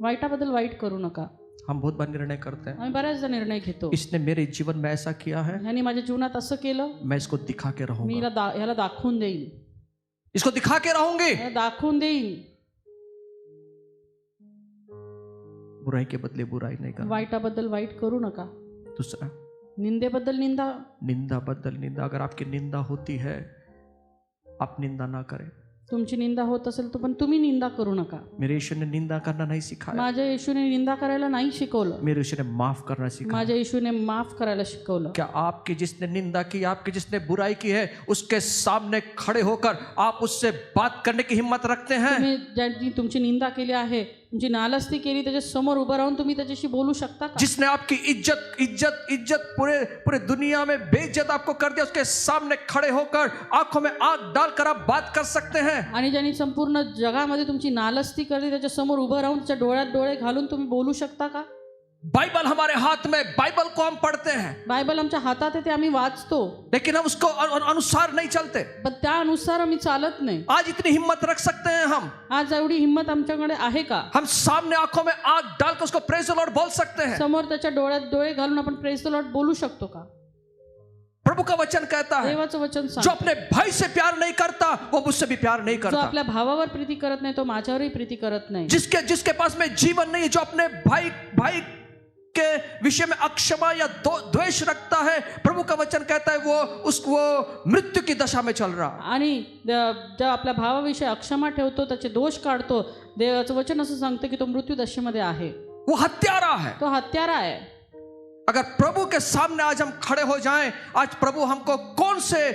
वाईटाबद्दल वाईट करू नका. हम बहुत बार निर्णय करते हैं, आम्ही बऱ्याचदा निर्णय घेतो, इसने मेरे जीवन में ऐसा किया है, ह्यानी माझ्या जीवनात असं केलं, मैं इसको दिखा के मी रहूंगा, ह्याला दाखवून देईन, इसको दिखा के रहूंगी. ह्याला दाखवून देईन. बुराई के बदले बुराई नहीं करना. वाईटाबद्दल वाईट करू नका. दूसरा, निंदेबद्दल निंदा. निंदा बदल निंदा. अगर आपकी निंदा होती है, आप निंदा ना करें. तुमची निंदा होत असेल तर पण तुम्ही निंदा करू नका. मेरे यीशु ने निंदा करना नहीं सिखाया. माझ्या येशूने निंदा करायला नाही शिकवलं. मेरे यीशु ने माफ करना सिखाया. माझ्या येशूने माफ करायला शिकवलं. क्या आपकी जिसने निंदा की, आपकी जिसने बुराई की है, उसके सामने खड़े होकर आप उससे बात करने की हिम्मत रखते हैं? तुम्ही ज्यांनी तुमची निंदा केली आहे, तुमची नालस्ती केली, त्याच्या समोर उभं राहून तुम्ही त्याच्याशी बोलू शकता का? जिसने आपकी इज्जत इज्जत इज्जत पूरे पूरे दुनिया में बेइज्जत आपको कर दिया, उसके सामने खड़े होकर आंखों में आंख डालकर आप बात कर सकते हैं? आणि ज्यांनी संपूर्ण जगामध्ये तुमची नालस्ती करली, त्याच्या समोर उभं राहून त्याच्या डोळ्यात डोळे घालून तुम्ही बोलू शकता का? बाइबल हमारे हाथ में, बाइबल को हम पढ़ते हैं, बायबल आमच्या हातात आहे, ते आम्ही वाचतो, लेकिन हम उसको अनुसार नहीं चलते. पण त्यानुसार आम्ही चालत नाही. आज इतनी हिम्मत रख सकते हैं हम, आज एवढी हिंमत आमच्याकडे आहे का? हम सामने आंखों में आंख डालकर उसको प्रेज द लॉर्ड बोल सकते हैं. समोर त्याच्या डोळ्यात डोळे घालून आपण प्रेज द लॉर्ड बोलू शकतो का? प्रभु का वचन कहता है, देवाचं वचन जो सांगतं, अपने भाई से प्यार नहीं करता वो मुझसे भी प्यार नहीं जो करता. आपल्या भावावर प्रीती करत नाही तो माझ्यावरही प्रीती करत नाही. जिसके जिसके पास में जीवन नहीं है, जो अपने भाई के विषय में अक्षमा या द्वेष रखता है, प्रभु का वचन कहता है वो मृत्यु की दशा में चल रहा. आणि जो आपल्या भावाविषयी अक्षमा ठेवतो, त्याचे दोष काढतो, देवाचं वचन असं सांगतं की तो मृत्यू दशेमध्ये आहे, वो हत्यारा है. तो हत्यारा आहे. अगर प्रभु के सामने आज हम खड़े हो जाएं, आज प्रभु हमको कौन से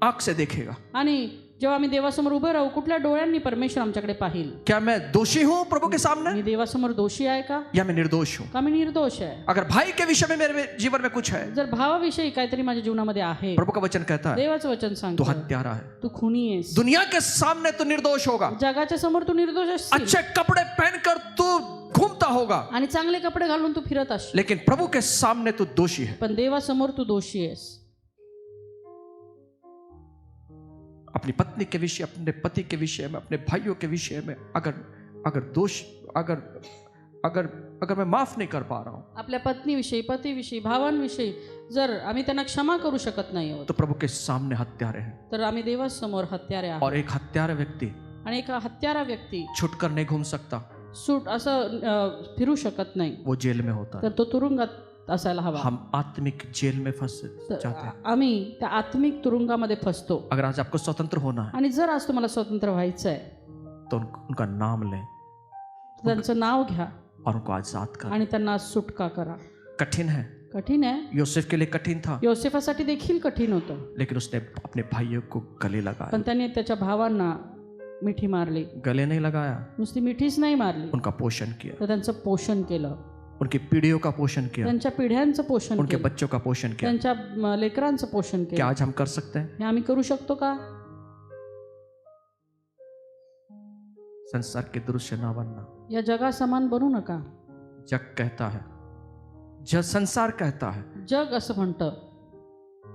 आंख से देखेगा? आणि जेव्हा आम्ही देवासमोर उभे राहू, कुठल्या डोळ्यांनी परमेश्वर आमच्याकडे पाहिल? क्या मैं दोषी हूं प्रभु के सामने, मी देवासमोर दोषी आहे का, या मैं निर्दोष हूं? का मी निर्दोष आहे? अगर भाई के विषय में मेरे जीवन में कुछ है, जर भावाविषयी काहीतरी माझ्या जीवनामध्ये आहे, प्रभु का वचन कहता है देवाचं वचन तू सांगतं, हत्यारा है. तू खुनी आहेस. दुनिया के सामने तू निर्दोष होगा, जगाच्या समोर तू निर्दोष असशील अच्छे कपड़े पहनकर तू घूमता होगा, आणि चांगले कपडे घालून तू फिरत असशील, लेकिन प्रभु के सामने तू दोषी है. पण देवासमोर तू दोषी आहेस. अपनी पत्नी के विषय, अपने पति के विषय में, अपने भाइयों के विषय में अगर दोष अगर मैं माफ नहीं कर पा रहा हूं, आपल्या पत्नीविषयी, पतीविषयी, भावांविषयी जर आम्ही त्यांना क्षमा करू शकत नाही आहोत, तो प्रभु के सामने हत्यारे हैं. तर आम्ही देवासमोर हत्यारे आहोत. और एक हत्यारा व्यक्ति आणि एक हत्यारा व्यक्ती छुटकर नहीं घूम सकता, सूट असं फिरू शकत नाही, वो जेल में होता है. तर तो तुरुंगात असायला हवा. हम आत्मिक जेल में फंस जाते हैं. आम्ही त्या आत्मिक तुरुंगामध्ये फसतो. अगर आज आपको स्वतंत्र होना है आणि जर आज तुम्हाला स्वतंत्र व्हायचं आहे, तो उनका नाम लें त्यांचं नाव घ्या और उनको आजाद करें. आणि त्यांना सुटका करा. कठिन है, कठीण आहे. यूसुफ के लिए कठिन था, योसेफासाठी देखील कठीण होतं, लेकिन उसने अपने भाइयों को गले लगाया. पण त्याने त्याच्या भावांना मिठी मारली. गले नहीं लगाया, नुसती मिठीच नाही मारली, उनका पोषण किया, तर त्यांचं पोषण केलं, उनकी पीढ़ियों का पोषण किया, त्यांच्या पिढ्यांचं पोषण उनके केलं, बच्चों का पोषण किया. त्यांच्या लेकरांचं पोषण क्या केलं. आज हम कर सकते हैं? हे आम्ही करू शकतो का? संसार के दृश्य ना बनना. या जगा समान बनू नका. जग कहता है, जग संसार कहता है, जग असं म्हणतं,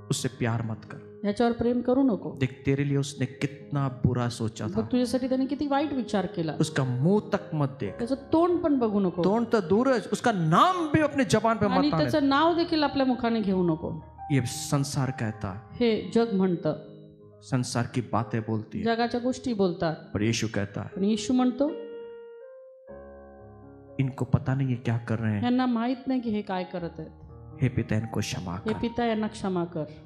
उससे प्यार मत कर. ह्याच्यावर प्रेम करू नको. देख तेरे लिए उसने कितना बुरा सोचा था, बघ तुझ्यासाठी त्याने किती वाईट विचार केला. उसका मुंह तक मत देख. त्याचं तोंड पण बघू नको, तोंड तो दूर है, उसका नाम भी अपने जबान पे आणि मत आने. त्याचं नाव देखील आपल्या मुखाने घेऊ नको. ये संसार कहता है, हे जग म्हणतं, संसार की बातें बोलती है, जगाच्या गोष्टी बोलतात, पर यीशु कहता है पण येशू म्हणतो इनको पता नहीं है क्या कर रहे हैं, यांना माहित नाही की हे काय करत आहेत. हे पिता इनको क्षमा हे कर. पिता यांना क्षमा कर.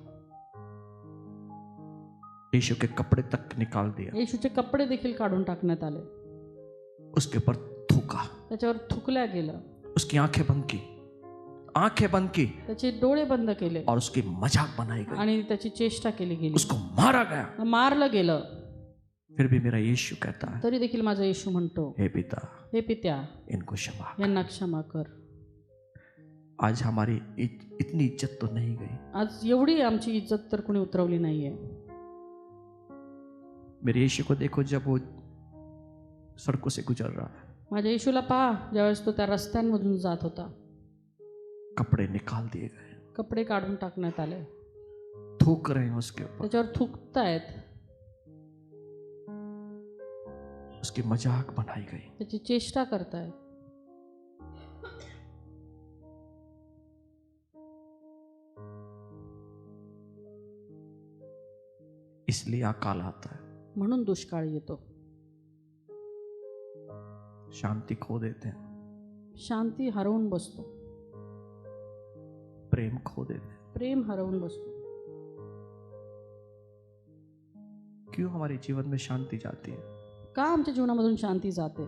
यीशु के कपड़े तक निकाल दिया, येशूचे कपडे देखील काढून टाकण्यात आले, उसके ऊपर थूका, त्याच्यावर थुकल्या गेलं, उसकी आंखें बंद की, आंखें बंद की त्याचे डोळे बंद केले और उसकी मजाक बनाई गई, आणि त्याची चेष्टा केली गेली, उसको मारा गया. मारलं गेलं. फिर भी मेरा यीशु कहता है, तरी देखील माझा येशू म्हणतो, हे पिता हे पित्या, इनको क्षमा कर। यांना क्षमा कर. आज हमारी इतनी इज्जत तो नहीं गई। आज एवढी आमची इज्जत तर कोणी उतरवली नाहीये. मेरे यीशु को देखो, जब वो सड़कों से गुजर रहा है, माझ्या येशूला पहा, ज्यावेळेस तो त्या रस्त्यांमधून जात होता, कपड़े निकाल दिए गए, कपडे काढून टाकण्यात आले, थूक रहे हैं उसके ऊपर, त्याच्यावर थुकतायत, उसकी मजाक बनाई गई। त्याची चेष्टा करतायत. इसलिए अकाल आता है, म्हणून दुष्काळ येतो. शांति खो देते हैं, शांती हरवून बसतो, प्रेम खो देते हैं। प्रेम हरवून बसतो. क्यों हमारे जीवन में शांति जाती है? का आमच्या जीवनामधून शांती जाते?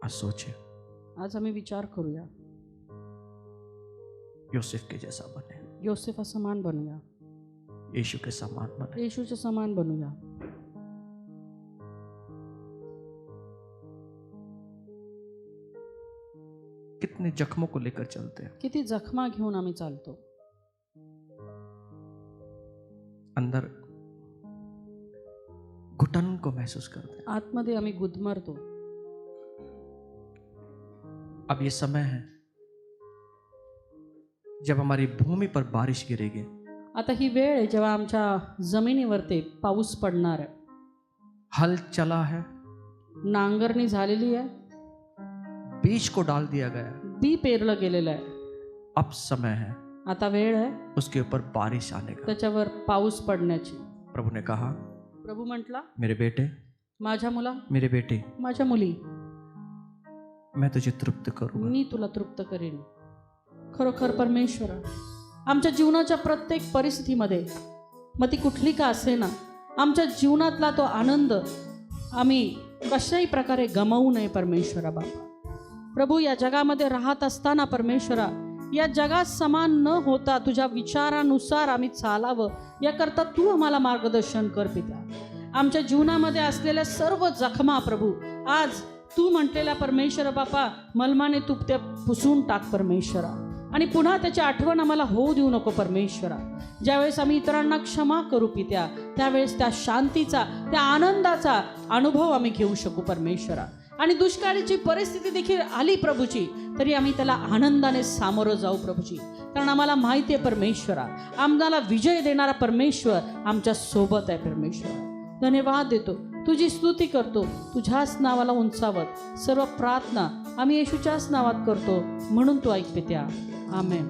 आज सोचे, आज आम्ही विचार करूया, योसेफ के जैसा बने, योसेफा समान बनूया, यीशु के समान बने। येशूच्या समान बनूया. कितने जख्मों को लेकर चलते हैं, किती जखमा घेऊन आम्ही चालतो. अंदर घुटन को महसूस करते हैं। आतमध्ये आम्ही गुदमरतो. अब ये समय है जब हमारी भूमि पर बारिश गिरेगी। आता ही वेळ आहे जेव्हा आमच्या जमिनीवरती पाऊस पडणार आहे. हल चला है, नांगरणी झालेली आहे, बीज को डाल दिया गया है, बी पेरलं गेलेलं आहे. अब समय है आता वेळ आहे उसके ऊपर बारिश आने का। त्याच्यावर पाऊस पडण्याची. प्रभु ने कहा, प्रभू म्हटला, मेरे बेटे, माझ्या मुला, मेरे बेटे, माझ्या मुली, मैं तुझे तृप्त करूंगा। मी तुला तृप्त करेन. खरोखर परमेश्वरा, आमच्या जीवनाच्या प्रत्येक परिस्थितीमध्ये, मग ती कुठली का असेना, आमच्या जीवनातला तो आनंद आम्ही कशाही प्रकारे गमावू नये परमेश्वरा. बाबा प्रभू, या जगामध्ये राहत असताना परमेश्वरा, या जगात समान न होता तुझ्या विचारानुसार आम्ही चालावं, याकरता तू आम्हाला मार्गदर्शन कर पित्या. आमच्या जीवनामध्ये असलेल्या सर्व जखमा प्रभू, आज तू म्हटलेल्या परमेश्वर बापा, मलमाने तू त्या पुसून टाक परमेश्वरा, आणि पुन्हा त्याची आठवण आम्हाला होऊ देऊ नको परमेश्वरा. ज्यावेळेस आम्ही इतरांना क्षमा करू पित्या, त्यावेळेस त्या शांतीचा, त्या आनंदाचा अनुभव आम्ही घेऊ शकू परमेश्वरा. आणि दुष्काळीची परिस्थिती देखील आली प्रभूची, तरी आम्ही त्याला आनंदाने सामोरं जाऊ प्रभूची, कारण आम्हाला माहिती आहे परमेश्वरा, आम्हाला विजय देणारा परमेश्वर आमच्या सोबत आहे परमेश्वरा. धन्यवाद देतो, तुझी स्तुती करतो, तुझ्याच नावाला उंचावत सर्व प्रार्थना आम्ही येशूच्याच नावात करतो, म्हणून तू ऐक पित्या. आमेन.